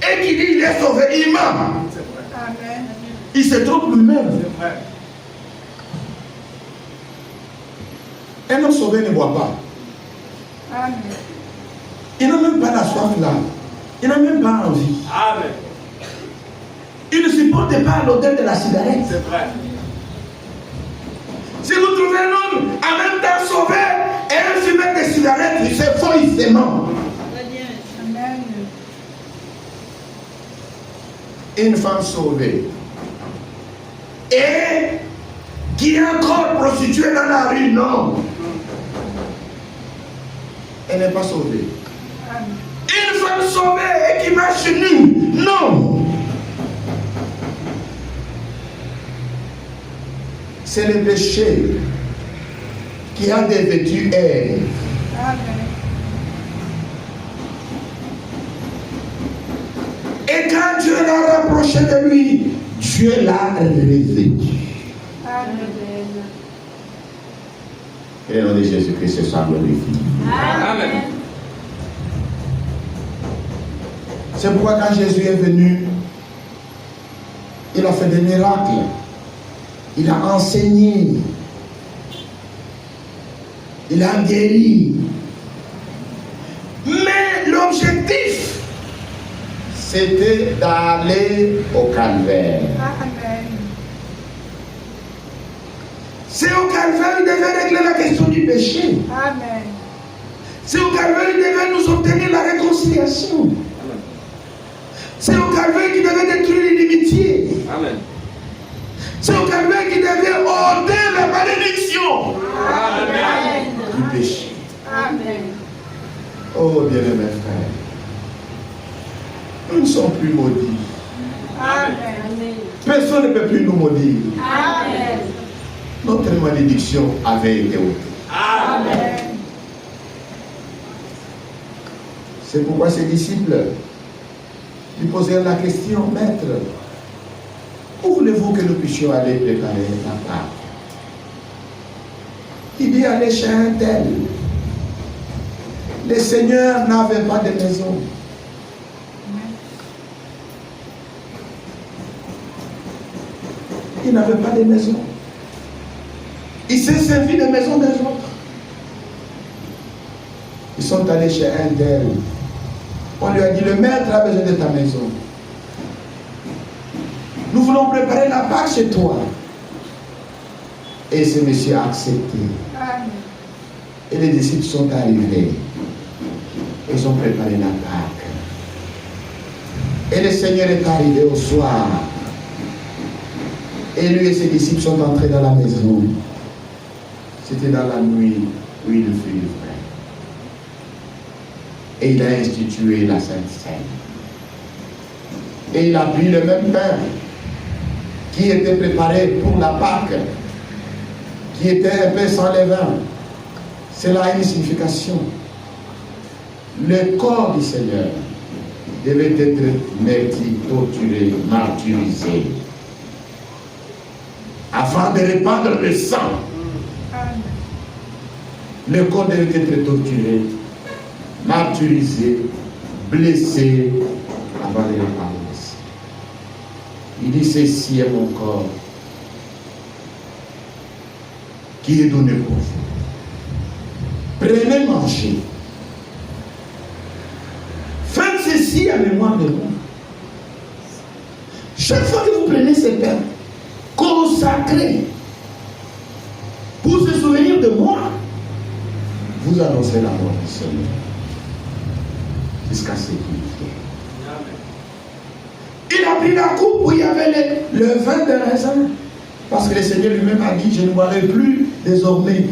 Speaker 1: et qui dit il est sauvé, il ment.
Speaker 4: C'est vrai.
Speaker 3: Amen.
Speaker 1: Il se trompe lui-même.
Speaker 4: C'est vrai.
Speaker 1: Un homme sauvé ne boit pas.
Speaker 3: Amen.
Speaker 1: Il n'a même pas la soif là. Il n'a même pas envie.
Speaker 4: Amen.
Speaker 1: Il ne supporte pas l'odeur de la cigarette.
Speaker 4: C'est vrai.
Speaker 1: Si vous trouvez un homme en même temps sauvé et un fumeur de cigarette, c'est faux, il se ment.
Speaker 3: Amen.
Speaker 1: Une femme sauvée et qui est encore prostituée dans la rue, non. Elle n'est pas sauvée.
Speaker 3: Amen.
Speaker 1: Une femme sauvée et qui marche nue, non. C'est le péché qui a dévêtu Ève.
Speaker 3: Amen.
Speaker 1: Et quand Dieu l'a rapproché de lui, Dieu l'a revêtu.
Speaker 3: Amen.
Speaker 1: Et le nom de Jésus-Christ soit glorifié.
Speaker 4: Amen.
Speaker 1: C'est pourquoi quand Jésus est venu, il a fait des miracles. Il a enseigné. Il a guéri. Mais l'objectif, c'était d'aller au calvaire.
Speaker 3: Amen.
Speaker 1: C'est au calvaire qu'il devait régler la question du péché.
Speaker 3: Amen.
Speaker 1: C'est au calvaire qu'il devait nous obtenir la réconciliation. C'est au calvaire qu'il devait détruire l'inimitié.
Speaker 4: Amen.
Speaker 1: C'est au calvaire qu'il devait ôter la malédiction
Speaker 4: Amen.
Speaker 1: du péché.
Speaker 3: Amen.
Speaker 1: Oh bien-aimés frères, nous ne sommes plus maudits.
Speaker 3: Amen.
Speaker 1: Personne ne peut plus nous maudire.
Speaker 3: Amen.
Speaker 1: Notre malédiction avait été ôtée.
Speaker 3: Amen.
Speaker 1: C'est pourquoi ses disciples lui posèrent la question, Maître, où voulez-vous que nous puissions aller préparer la Pâque? Il dit aller chez un tel. Les seigneurs n'avaient pas de maison. Ils n'avaient pas de maison. Ils s'est servi de maison des autres. Ils sont allés chez un tel. On lui a dit, le maître a besoin de ta maison. Nous voulons préparer la Pâque chez toi. Et ce monsieur a accepté.
Speaker 3: Amen.
Speaker 1: Et les disciples sont arrivés. Ils ont préparé la Pâque. Et le Seigneur est arrivé au soir. Et lui et ses disciples sont entrés dans la maison. C'était dans la nuit où il fut livré. Et il a institué la Sainte Seine. Et il a pris le même pain qui était préparé pour la Pâque, qui était un pain sans levain. Cela a une signification. Le corps du Seigneur devait être torturé, martyrisé, afin de répandre le sang.
Speaker 3: Amen.
Speaker 1: Le corps devait être torturé, martyrisé, blessé, avant de répandre le sang. Il dit, ceci est mon corps qui est donné pour vous. Prenez, mangez. Faites ceci à mémoire de moi. Chaque fois que vous prenez ce pain consacré vous annoncez la mort du Seigneur jusqu'à ce qu'il vienne. Il a pris la coupe où il y avait le vin de raisin. Parce que le Seigneur lui-même a dit, je ne boirai plus désormais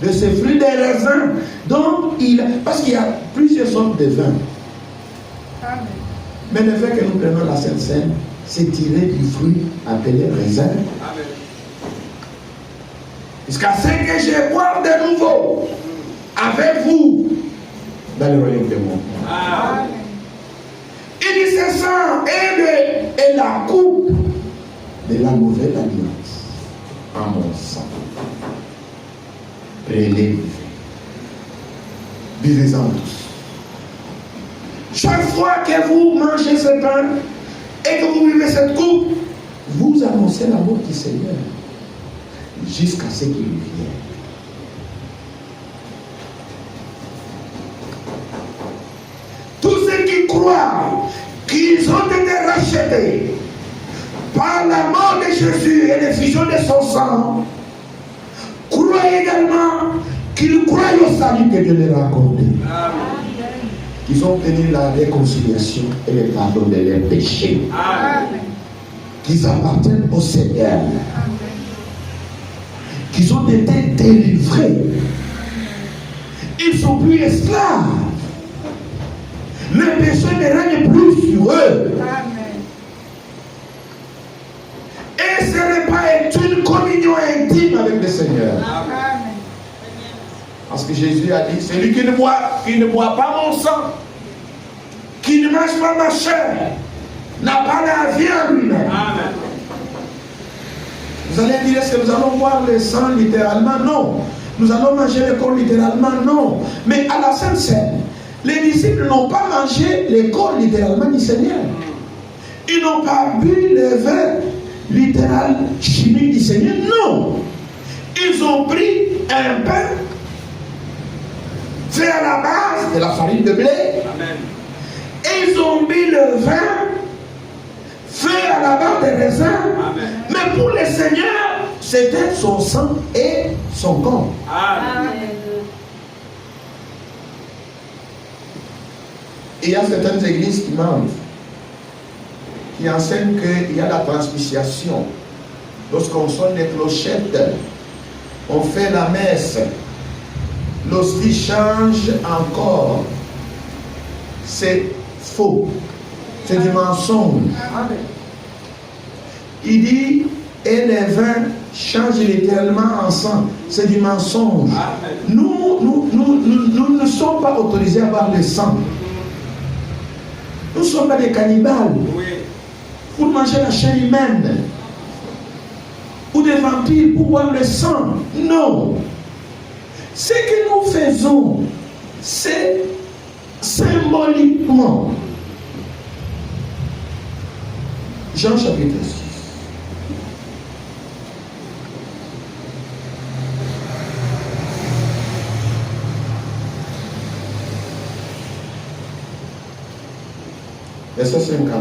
Speaker 1: de ces fruits des raisins. Donc, parce qu'il y a plusieurs sortes de vins.
Speaker 3: Amen.
Speaker 1: Mais le vin que nous prenons la Sainte Seine, c'est tiré du fruit appelé raisin.
Speaker 4: Amen.
Speaker 1: Jusqu'à ce que je boive de nouveau avec vous dans le royaume de mon Père.
Speaker 4: Amen.
Speaker 1: Il dit ce sang est la coupe de la nouvelle alliance en mon sang. Prenez, buvez-en tous. Chaque fois que vous mangez ce pain et que vous buvez cette coupe, vous annoncez la mort du Seigneur jusqu'à ce qu'il vienne. Tous ceux qui croient qu'ils ont été rachetés par la mort de Jésus et l'effusion de son sang, croient également qu'ils croient au salut que Dieu leur a accordé. Qu'ils ont obtenu la réconciliation et le pardon de leurs péchés.
Speaker 3: Amen.
Speaker 1: Qu'ils appartiennent au Seigneur. Qu'ils ont été délivrés. Ils ne sont plus esclaves. Le péché ne règne plus sur eux.
Speaker 3: Amen.
Speaker 1: Et ce repas est une communion intime avec le Seigneur.
Speaker 3: Amen.
Speaker 1: Parce que Jésus a dit, celui qui ne boit pas mon sang, qui ne mange pas ma chair, n'a pas la vie en lui-même.
Speaker 4: Amen.
Speaker 1: Vous allez dire, est-ce que nous allons boire le sang littéralement? Non. Nous allons manger le corps littéralement? Non. Mais à la Sainte Seine, les disciples n'ont pas mangé le corps littéralement du Seigneur. Ils n'ont pas bu le vin littéral chimique du Seigneur. Non. Ils ont pris un pain fait à la base de la farine de blé.
Speaker 4: Amen.
Speaker 1: Et ils ont mis le vin fait à la base des raisins.
Speaker 4: Amen.
Speaker 1: Mais pour le Seigneur, c'était son sang et son corps.
Speaker 4: Amen.
Speaker 1: Et il y a certaines églises qui mentent, qui enseignent qu'il y a la transmission. Lorsqu'on sonne les clochettes, on fait la messe. L'hostie change encore. C'est faux. C'est du mensonge.
Speaker 3: Amen.
Speaker 1: Il dit, et les vins changent littéralement en sang. C'est du mensonge.
Speaker 4: Amen.
Speaker 1: Nous ne sommes pas autorisés à boire le sang. Nous ne sommes pas des cannibales.
Speaker 4: Oui.
Speaker 1: Pour manger la chair humaine. Ou des vampires pour boire le sang. Non. Ce que nous faisons, c'est symboliquement. Jean chapitre 6. Verset 50.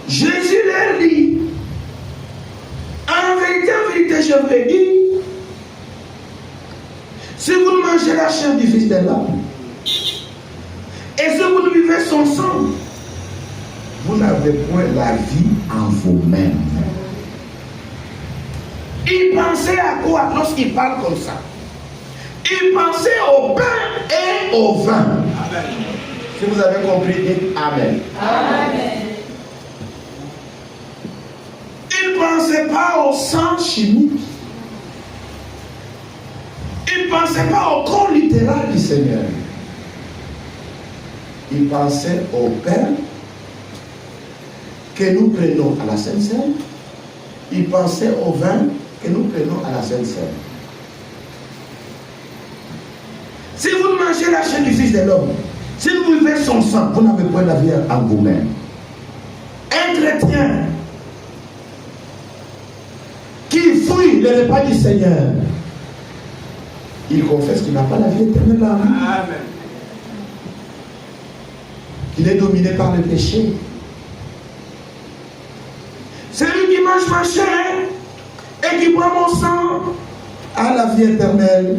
Speaker 1: Jésus leur dit, en vérité, je vous le dis, si vous ne mangez la chair du Fils de l'homme, et si vous ne buvez son sang, vous n'avez point la vie en vous-même. Il pensait à quoi lorsqu'il parle comme ça? Il pensait au pain et au vin.
Speaker 4: Amen.
Speaker 1: Si vous avez compris, dites Amen.
Speaker 3: Amen.
Speaker 1: Il ne pensait pas au sang chimique. Il ne pensait pas au corps littéral du Seigneur. Il pensait au pain que nous prenons à la Sainte Seine. Il pensait au vin que nous prenons à la Sainte Seine. Si vous ne mangez la chair du Fils de l'homme, si vous buvez son sang, vous n'avez pas la vie en vous-même. Un chrétien qui fouille le repas du Seigneur, il confesse qu'il n'a pas la vie éternelle en lui.
Speaker 4: Amen.
Speaker 1: Qu'il est dominé par le péché. Celui qui mange ma chair et qui boit mon sang a la vie éternelle.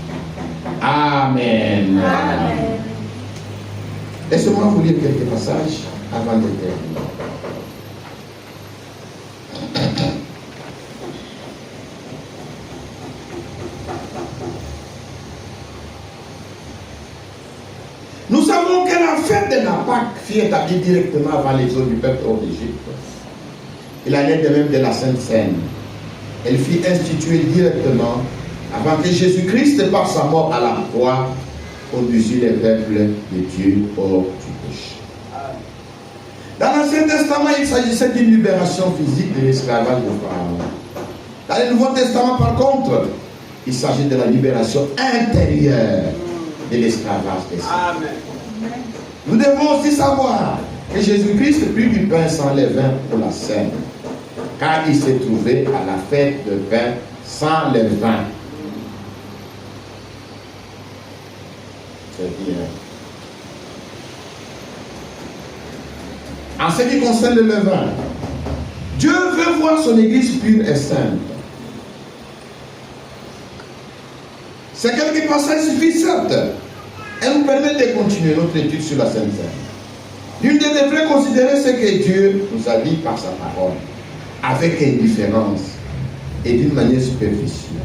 Speaker 1: Amen.
Speaker 4: Amen.
Speaker 1: Laissez-moi vous lire quelques passages avant de terminer. Nous savons que la fête de la Pâque fut établie directement avant l'exode du peuple hors d'Égypte. Il en est de même de la Sainte Seine. Elle fut instituée directement avant que Jésus-Christ, par sa mort à la croix, conduisit les peuples de Dieu hors du péché. Dans l'Ancien Testament, il s'agissait d'une libération physique de l'esclavage de Pharaon. Dans le Nouveau Testament, par contre, il s'agit de la libération intérieure de l'esclavage des saints. Nous devons aussi savoir que Jésus-Christ prit du pain sans levain pour la scène, car il s'est trouvé à la fête de pain sans levain. C'est bien. En ce qui concerne le levain, Dieu veut voir son Église pure et sainte. C'est quelques passages suffisants. Elle nous permet de continuer notre étude sur la Sainte Seine. L'une des devrait considérer ce que Dieu nous a dit par sa parole, avec indifférence et d'une manière superficielle.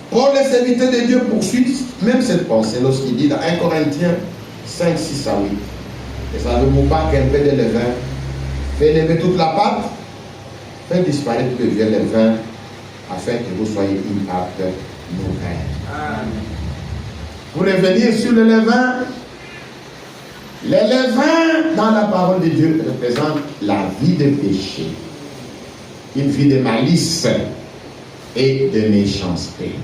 Speaker 1: Paul, les serviteurs de Dieu, poursuit même cette pensée lorsqu'il dit dans 1 Corinthiens 5, 6 à 8. Et savez-vous pas qu'un peu de levain fait lever toute la pâte, fait disparaître le vieux levain, afin que vous soyez une pâte nouvelle. Pour revenir sur le levain, dans la parole de Dieu représente la vie de péché, une vie de malice et de méchanceté.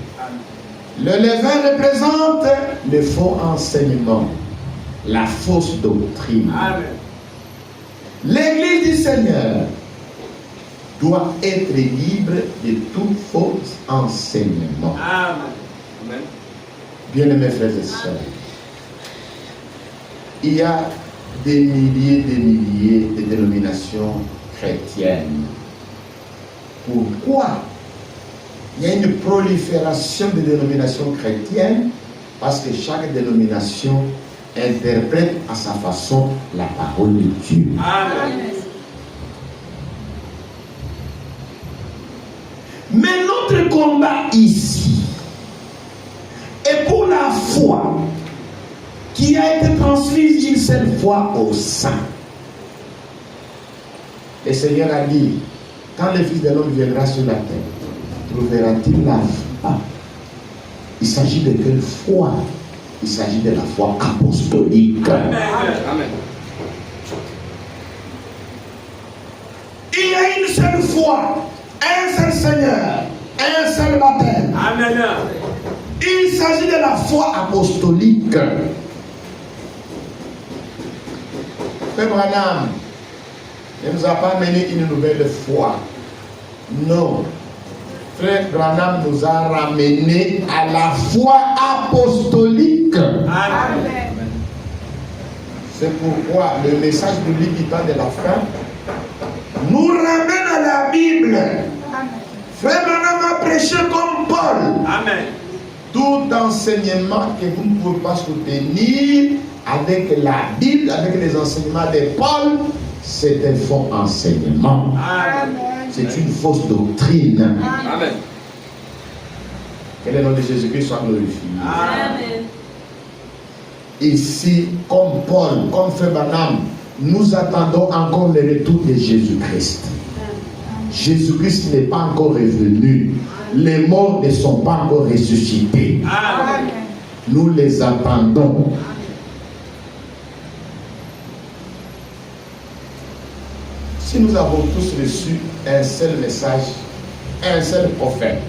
Speaker 1: Le levain représente le faux enseignement, la fausse doctrine. L'Église du Seigneur doit être libre de tout faux enseignement.
Speaker 2: Amen.
Speaker 1: Bien-aimés frères et sœurs, il y a des milliers de dénominations chrétiennes. Pourquoi il y a une prolifération de dénominations chrétiennes? Parce que chaque dénomination interprète à sa façon la parole de Dieu.
Speaker 2: Amen.
Speaker 1: Mais notre combat ici est pour la foi qui a été transmise une seule fois aux saints. Le Seigneur a dit, quand le Fils de l'homme viendra sur la terre, trouvera-t-il la foi? Il s'agit de quelle foi? Il s'agit de la foi apostolique.
Speaker 2: Amen.
Speaker 1: Il y a une seule foi, un seul Seigneur, un seul baptême.
Speaker 2: Amen.
Speaker 1: Il s'agit de la foi apostolique. Frère Branham ne nous a pas mené une nouvelle foi. Non. Frère Branham nous a ramené à la foi apostolique.
Speaker 2: Amen.
Speaker 1: C'est pourquoi le message biblique du temps de la fin nous ramène à la Bible. Frère Branham a prêché comme Paul.
Speaker 2: Amen.
Speaker 1: Tout enseignement que vous ne pouvez pas soutenir avec la Bible, avec les enseignements de Paul, c'est un faux enseignement.
Speaker 2: Amen.
Speaker 1: C'est une fausse doctrine.
Speaker 2: Amen.
Speaker 1: Que le nom de Jésus-Christ soit glorifié.
Speaker 2: Amen.
Speaker 1: Ici, comme Paul, comme Frère Branham, nous attendons encore le retour de Jésus-Christ. Jésus-Christ n'est pas encore revenu. Les morts ne sont pas encore ressuscités.
Speaker 2: Amen.
Speaker 1: Nous les attendons. Si nous avons tous reçu un seul message, un seul prophète,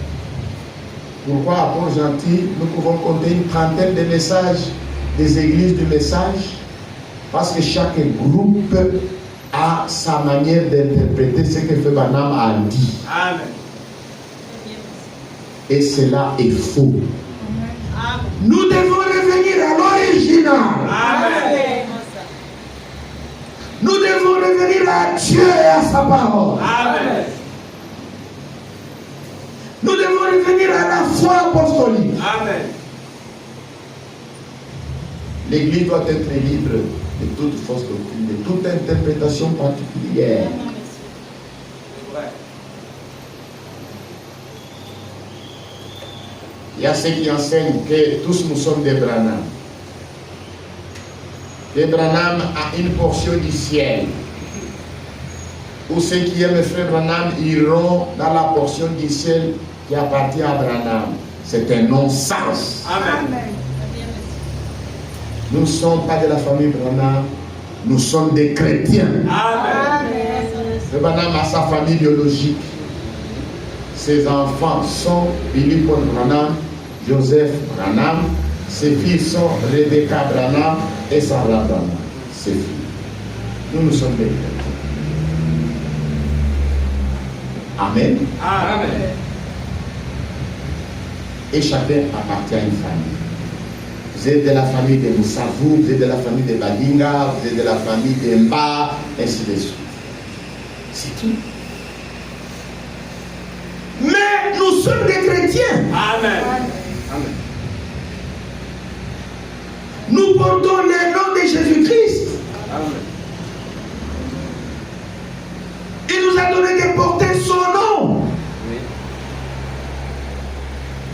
Speaker 1: pourquoi à Port-Gentil, nous pouvons compter une trentaine de messages des églises du message? Parce que chaque groupe a sa manière d'interpréter ce que Frère Branham a dit.
Speaker 2: Amen.
Speaker 1: Et cela est faux. Nous devons revenir à l'original.
Speaker 2: Amen.
Speaker 1: Nous devons revenir à Dieu et à sa parole.
Speaker 2: Amen.
Speaker 1: Nous devons revenir à la foi apostolique.
Speaker 2: Amen.
Speaker 1: L'Église doit être libre de toute fausse doctrine, de toute interprétation particulière. Il y a ceux qui enseignent que tous nous sommes des Branham. Les Branham a une portion du ciel. Ou ceux qui aiment Frère Branham iront dans la portion du ciel qui appartient à Branham. C'est un non-sens.
Speaker 2: Amen.
Speaker 1: Nous ne sommes pas de la famille Branham, nous sommes des chrétiens.
Speaker 2: Amen.
Speaker 1: Le Branham a sa famille biologique. Ses enfants sont Billy Paul Branham, Joseph Branham. Ses filles sont Rebecca Branham et Sarah Branham. Ses filles. Nous sommes des chrétiens. Amen.
Speaker 2: Amen.
Speaker 1: Et chacun appartient à une famille. Vous êtes de la famille de Moussavou, vous êtes de la famille de Badinga, vous êtes de la famille de Mba, ainsi de suite. C'est tout. Mais nous sommes des chrétiens.
Speaker 2: Amen. Amen.
Speaker 1: Nous portons le nom de Jésus-Christ.
Speaker 2: Amen.
Speaker 1: Il nous a donné de porter son nom.
Speaker 2: Oui.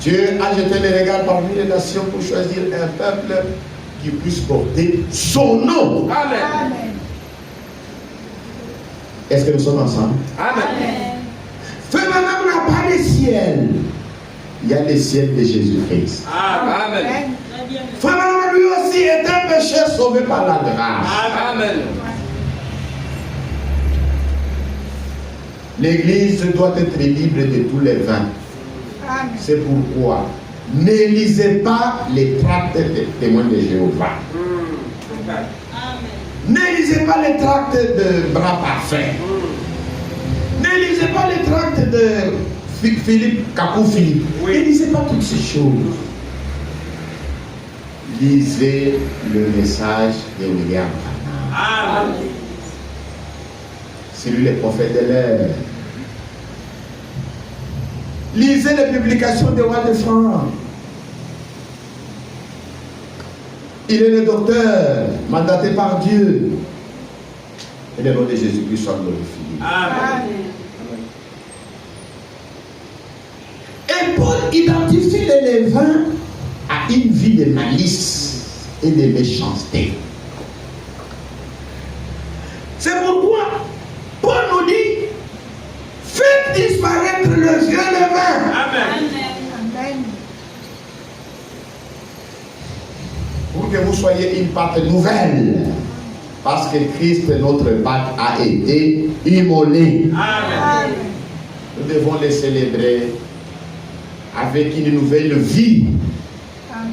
Speaker 1: Dieu a jeté les regards parmi les nations pour choisir un peuple qui puisse porter son nom.
Speaker 2: Amen.
Speaker 3: Amen.
Speaker 1: Est-ce que nous sommes ensemble?
Speaker 2: Amen.
Speaker 1: Frère Branham n'a pas le ciel. Il y a le ciel de Jésus-Christ.
Speaker 2: Amen.
Speaker 1: Frère Branham lui aussi est un pécheur sauvé par la grâce.
Speaker 2: Amen.
Speaker 1: L'Église doit être libre de tous les vins.
Speaker 3: Amen.
Speaker 1: C'est pourquoi ne lisez pas les tracts des témoins de Jéhovah. Ne lisez pas les tracts de Bras Parfait. Ne lisez pas les tracts de Philippe Capou Philippe.
Speaker 2: Oui.
Speaker 1: Ne lisez pas toutes ces choses. Lisez le message de William Branham.
Speaker 2: Amen.
Speaker 1: C'est lui le prophète de l'ère. Lisez les publications de Walt Frank. Il est le docteur mandaté par Dieu. Et le nom de Jésus-Christ soit glorifié.
Speaker 2: Amen.
Speaker 1: Et Paul identifie les levains à une vie de malice et de méchanceté. C'est pourquoi Paul nous dit, faites disparaître le vieux levain.
Speaker 2: Amen.
Speaker 3: Amen.
Speaker 1: Pour que vous soyez une pâte nouvelle. Parce que Christ, notre pâte, a été immolé.
Speaker 2: Amen.
Speaker 1: Nous devons les célébrer avec une nouvelle vie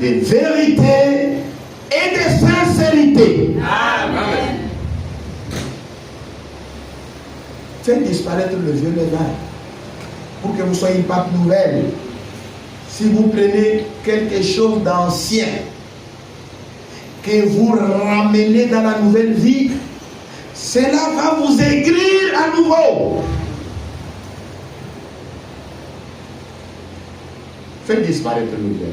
Speaker 1: de vérité et de sincérité.
Speaker 2: Amen.
Speaker 1: Faites disparaître le vieux levain pour que vous soyez une pâte nouvelle. Si vous prenez quelque chose d'ancien que vous ramenez dans la nouvelle vie, cela va vous aigrir à nouveau. Faites disparaître le vieux.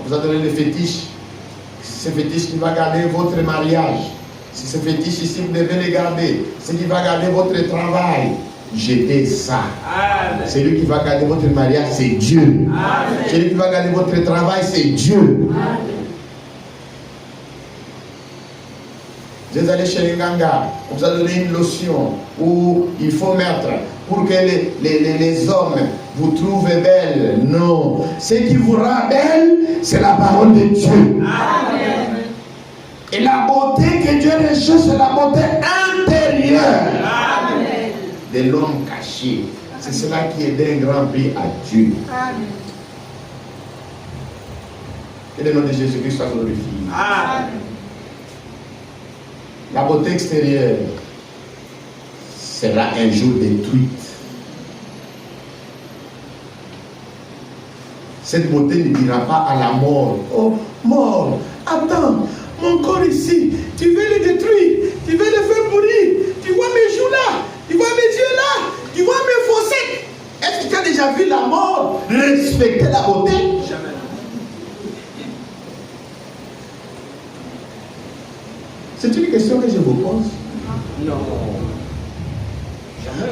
Speaker 1: On vous a donné le fétiche. C'est ce fétiche qui va garder votre mariage. Si ce fétiche ici, vous devez le garder. C'est qui va garder votre travail. Jetez ça.
Speaker 2: Amen.
Speaker 1: Celui qui va garder votre mariage, c'est Dieu.
Speaker 2: Amen.
Speaker 1: Celui qui va garder votre travail, c'est Dieu. Vous êtes allé chez les Nganga, on vous a donné une lotion où il faut mettre pour que les hommes vous trouvent belle. Non. Ce qui vous rend belle, c'est la parole de Dieu.
Speaker 2: Amen.
Speaker 1: Et la beauté que Dieu recherche, c'est la beauté intérieure
Speaker 2: Amen.
Speaker 1: de l'homme caché. C'est cela qui est d'un grand prix à Dieu.
Speaker 3: Amen.
Speaker 1: Et le nom de Jésus-Christ soit glorifié.
Speaker 2: Amen.
Speaker 1: La beauté extérieure sera un jour détruite. Cette beauté ne dira pas à la mort, oh mort, attends, mon corps ici, tu veux le détruire, tu veux le faire mourir, tu vois mes joues là, tu vois mes yeux là, tu vois mes fossettes. Est-ce que tu as déjà vu la mort respecter la beauté?
Speaker 2: Jamais.
Speaker 1: C'est une question que je vous pose.
Speaker 4: Non.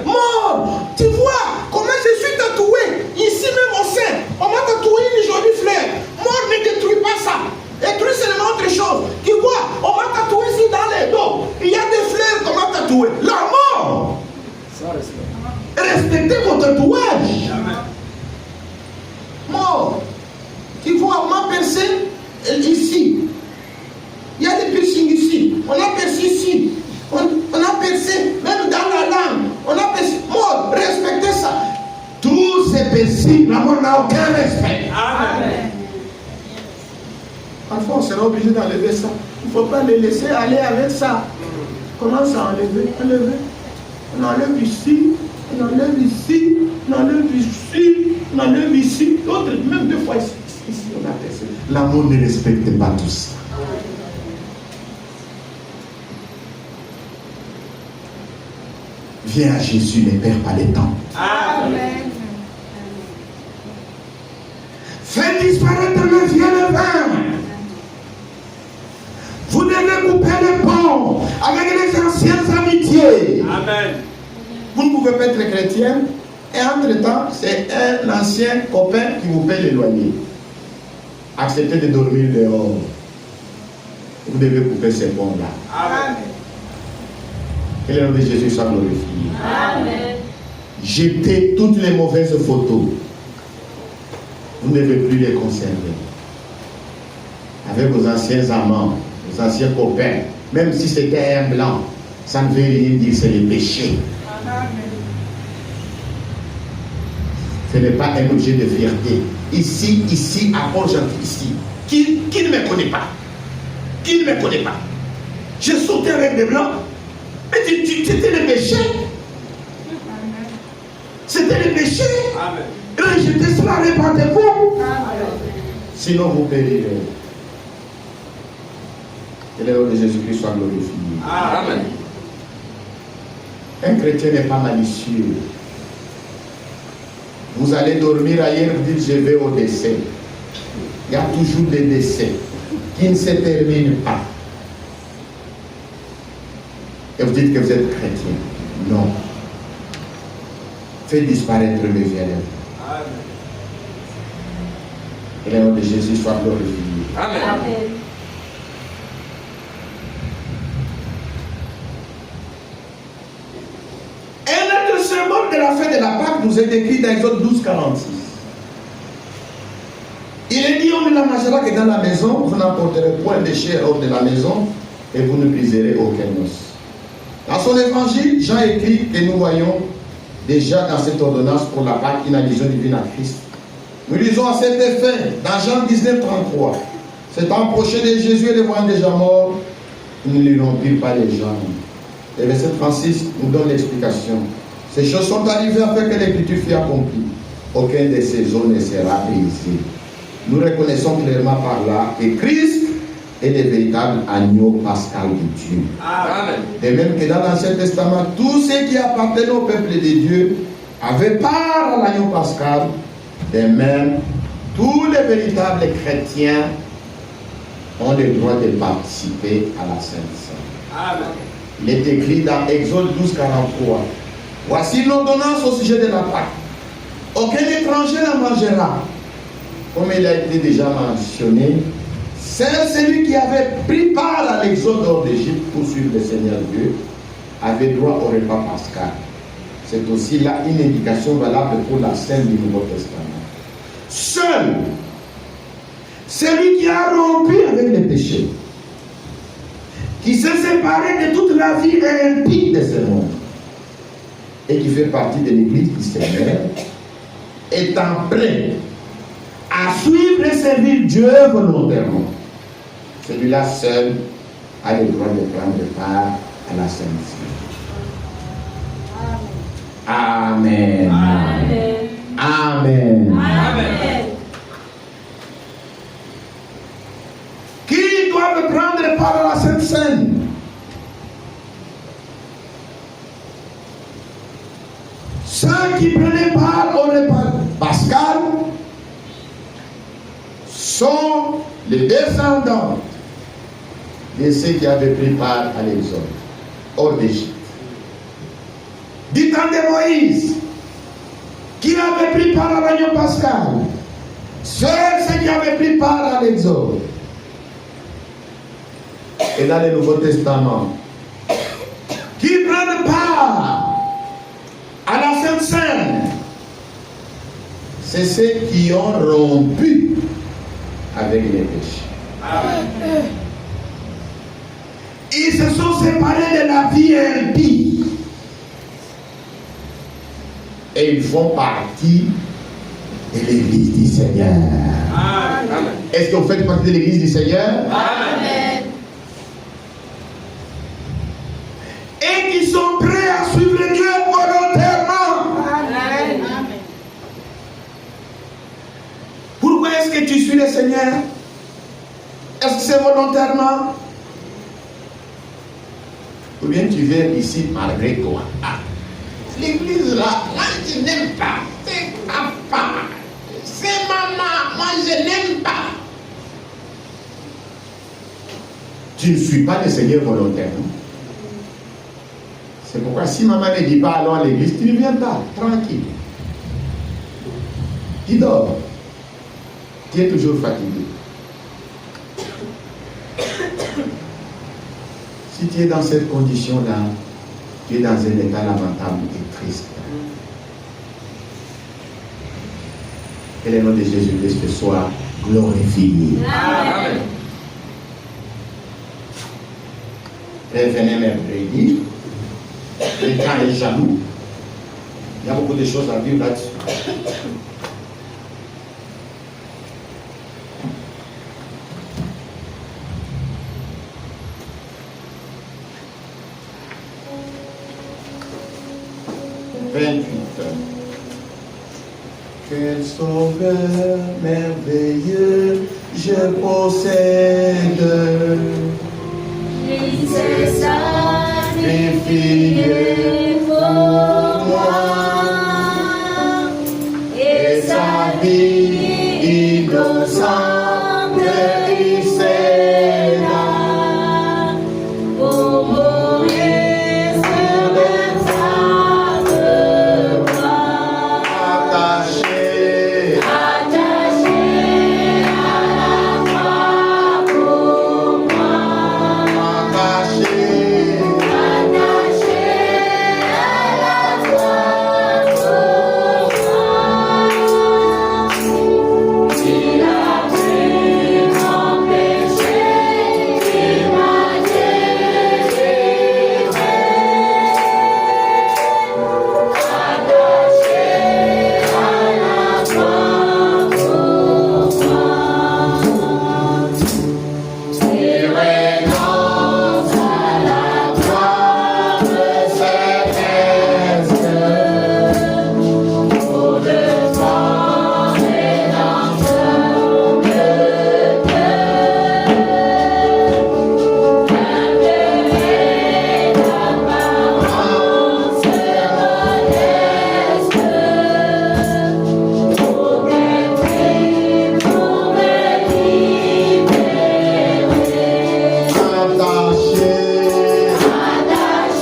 Speaker 1: Mort, tu vois comment je suis tatoué ici même au sein. On m'a tatoué une jolie fleur. Mort, ne détruis pas ça. Détruis seulement autre chose. Tu vois, on m'a tatoué ici dans les dos. Il y a des fleurs qu'on m'a tatoué. La mort. Respectez votre tatouage. Mort. Tu vois, on m'a percé ici. Il y a des piercings ici. On a percé ici. On a percé même dans la langue. On a percé. Mort, respectez ça. Tous ces piercings, la mort n'a aucun respect.
Speaker 4: Amen.
Speaker 1: Parfois, on sera obligé d'enlever ça. Il ne faut pas les laisser aller avec ça. Commence à enlever. On enlève ici, on enlève ici, on enlève ici, on enlève ici. L'autre, même 2 fois ici. Ici, on a percé. L'amour ne respecte pas tout ça. Viens à Jésus, ne perds pas le temps.
Speaker 3: Amen.
Speaker 1: Fais disparaître le vieux levain. Vous devez couper le pont avec les anciennes amitiés.
Speaker 4: Amen.
Speaker 1: Vous ne pouvez pas être chrétien et entre-temps, c'est un ancien copain qui vous paie le loyer. Acceptez de dormir dehors. Vous devez couper ces ponts-là.
Speaker 4: Amen.
Speaker 1: Que le nom de Jésus soit glorifié.
Speaker 2: Amen.
Speaker 1: Jetez toutes les mauvaises photos. Vous ne devez plus les conserver. Avec vos anciens amants, vos anciens copains, même si c'était un blanc, ça ne veut rien dire, c'est le péché. Ce n'est pas un objet de fierté. Ici, à Port-Gentil, ici. Qui ne me connaît pas? Qui ne me connaît pas? J'ai sauté avec des blancs. Mais c'était le péché. C'était le péché.
Speaker 4: Amen.
Speaker 1: Rejetez cela, répandez-vous. Sinon vous périrez. Que le nom de Jésus-Christ soit glorifié.
Speaker 4: Amen.
Speaker 1: Un chrétien n'est pas malicieux. Vous allez dormir ailleurs, vous dites je vais au décès. Il y a toujours des décès qui ne se terminent pas. Et vous dites que vous êtes chrétien. Non. Faites disparaître le violent.
Speaker 4: Amen.
Speaker 1: Que le nom de Jésus soit glorifié.
Speaker 4: Amen.
Speaker 2: Amen.
Speaker 1: Un autre symbole de la fête de la Pâque nous est décrit dans Exode 12, 46. Il est dit, on ne la mangera que dans la maison, vous n'apporterez point de chair hors de la maison, et vous ne briserez aucun os. Dans son évangile, Jean écrit que nous voyons déjà dans cette ordonnance pour la Pâque une allusion divine à Christ. Nous lisons à cet effet dans Jean 19, 33. S'étant approché de Jésus et le voyant déjà mort, ils ne lui rompirent pas les jambes. Le verset 36 nous donne l'explication. Ces choses sont arrivées afin que l'écriture fût accomplie. Aucun de ces os ne sera brisé. Nous reconnaissons clairement par là que Christ est le véritable agneau pascal de Dieu.
Speaker 4: Amen.
Speaker 1: De même que dans l'Ancien Testament, tous ceux qui appartenaient au peuple de Dieu avaient part à l'agneau pascal. De même, tous les véritables chrétiens ont le droit de participer à la Sainte Seine.
Speaker 4: Amen.
Speaker 1: Il est écrit dans Exode 12, 43. Voici l'ordonnance au sujet de la Pâque. Aucun étranger la mangera. Comme il a été déjà mentionné, seul celui qui avait pris part à l'exode hors d'Égypte pour suivre le Seigneur Dieu avait droit au repas pascal. C'est aussi là une indication valable pour la scène du Nouveau Testament. Seul celui qui a rompu avec le péché, qui s'est séparé de toute la vie impie de ce monde et qui fait partie de l'Église du Seigneur, est en plein à suivre et servir Dieu volontairement. Celui-là seul a le droit de prendre part à la Sainte Seine. Amen.
Speaker 2: Amen.
Speaker 1: Amen.
Speaker 2: Amen.
Speaker 1: Qui doit prendre part à la Sainte Seine? Ceux qui prenaient part au repas pascal sont les descendants de ceux qui avaient pris part à l'exode, hors d'Égypte. Du temps de Moïse, qui avait pris part à l'agneau pascal, seuls ceux qui avaient pris part à l'exode. Et dans le Nouveau Testament, qui prennent part à la Sainte Seine, c'est ceux qui ont rompu avec les péchés. Ils se sont séparés de la vie impie. Et ils font partie de l'Église du Seigneur.
Speaker 4: Amen.
Speaker 1: Est-ce que vous faites partie de l'Église du Seigneur?
Speaker 2: Amen.
Speaker 1: Et qui sont prêts à suivre Dieu volontairement.
Speaker 3: Amen.
Speaker 1: Pourquoi est-ce que tu suis le Seigneur? Est-ce que c'est volontairement? Ou bien tu viens ici malgré toi? Ah, l'église là, je n'aime pas. C'est papa, c'est maman, moi je n'aime pas. Tu ne suis pas le Seigneur volontairement. C'est pourquoi si maman ne dit pas allons à l'église, tu ne viens pas, tranquille. Tu dors. Tu es toujours fatigué. Si tu es dans cette condition-là, tu es dans un état lamentable et triste. Que le nom de Jésus-Christ soit glorifié.
Speaker 4: Amen.
Speaker 1: Revenez mercredi. Le temps est jaloux. Il y a beaucoup de choses à vivre là-dessus. Quel sauveur merveilleux je possède.
Speaker 2: Il s'est sacrifié pour moi et sa vie innocente il s'est là pour mourir sur le sable blanc.
Speaker 1: Attaché
Speaker 2: Attaché à la croix pour moi,
Speaker 1: attaché
Speaker 2: attaché à la croix pour moi. Il a pris mon péché, il m'a délivré. Attaché à la croix pour moi. Il renonce à la gloire céleste pour le temps rédempteur de Dieu. Malgré l'apparence modeste, pour des prix pour me libérer.
Speaker 1: attaché
Speaker 2: Attaché à la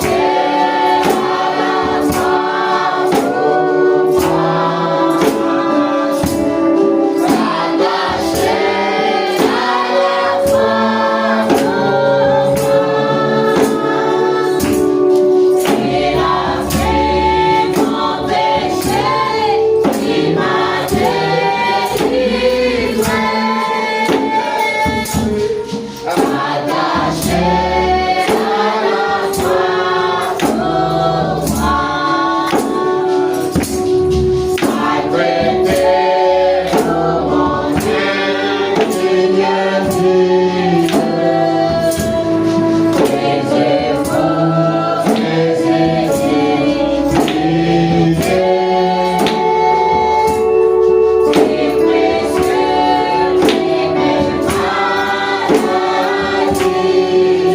Speaker 2: croix pour moi, attaché à la croix pour moi. Il a pris mon péché, il m'a délivré. Attaché à la croix pour moi, I prêtais pour mon indigne vie, les efforts, les exigences, les blessures, les maladies,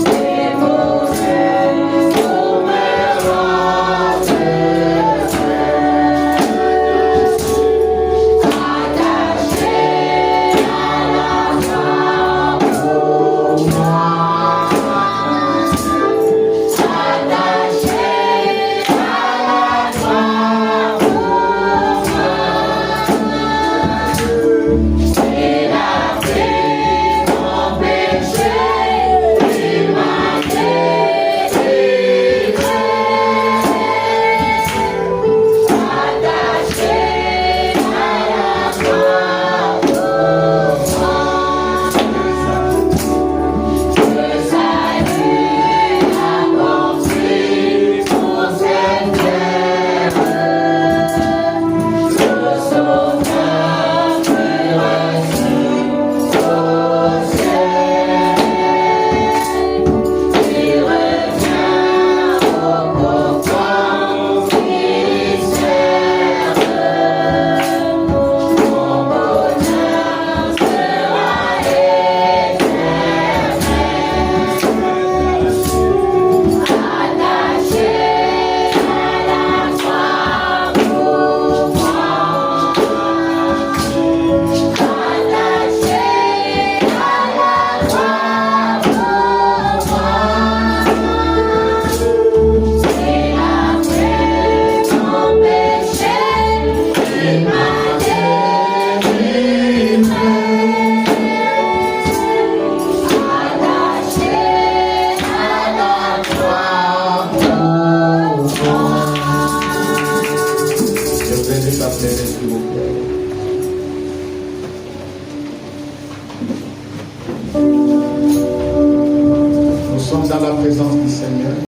Speaker 2: les mauvais pour me rendre attaché à la croix pour
Speaker 1: bien-aimés, s'il vous plaît. Nous sommes dans la présence du Seigneur.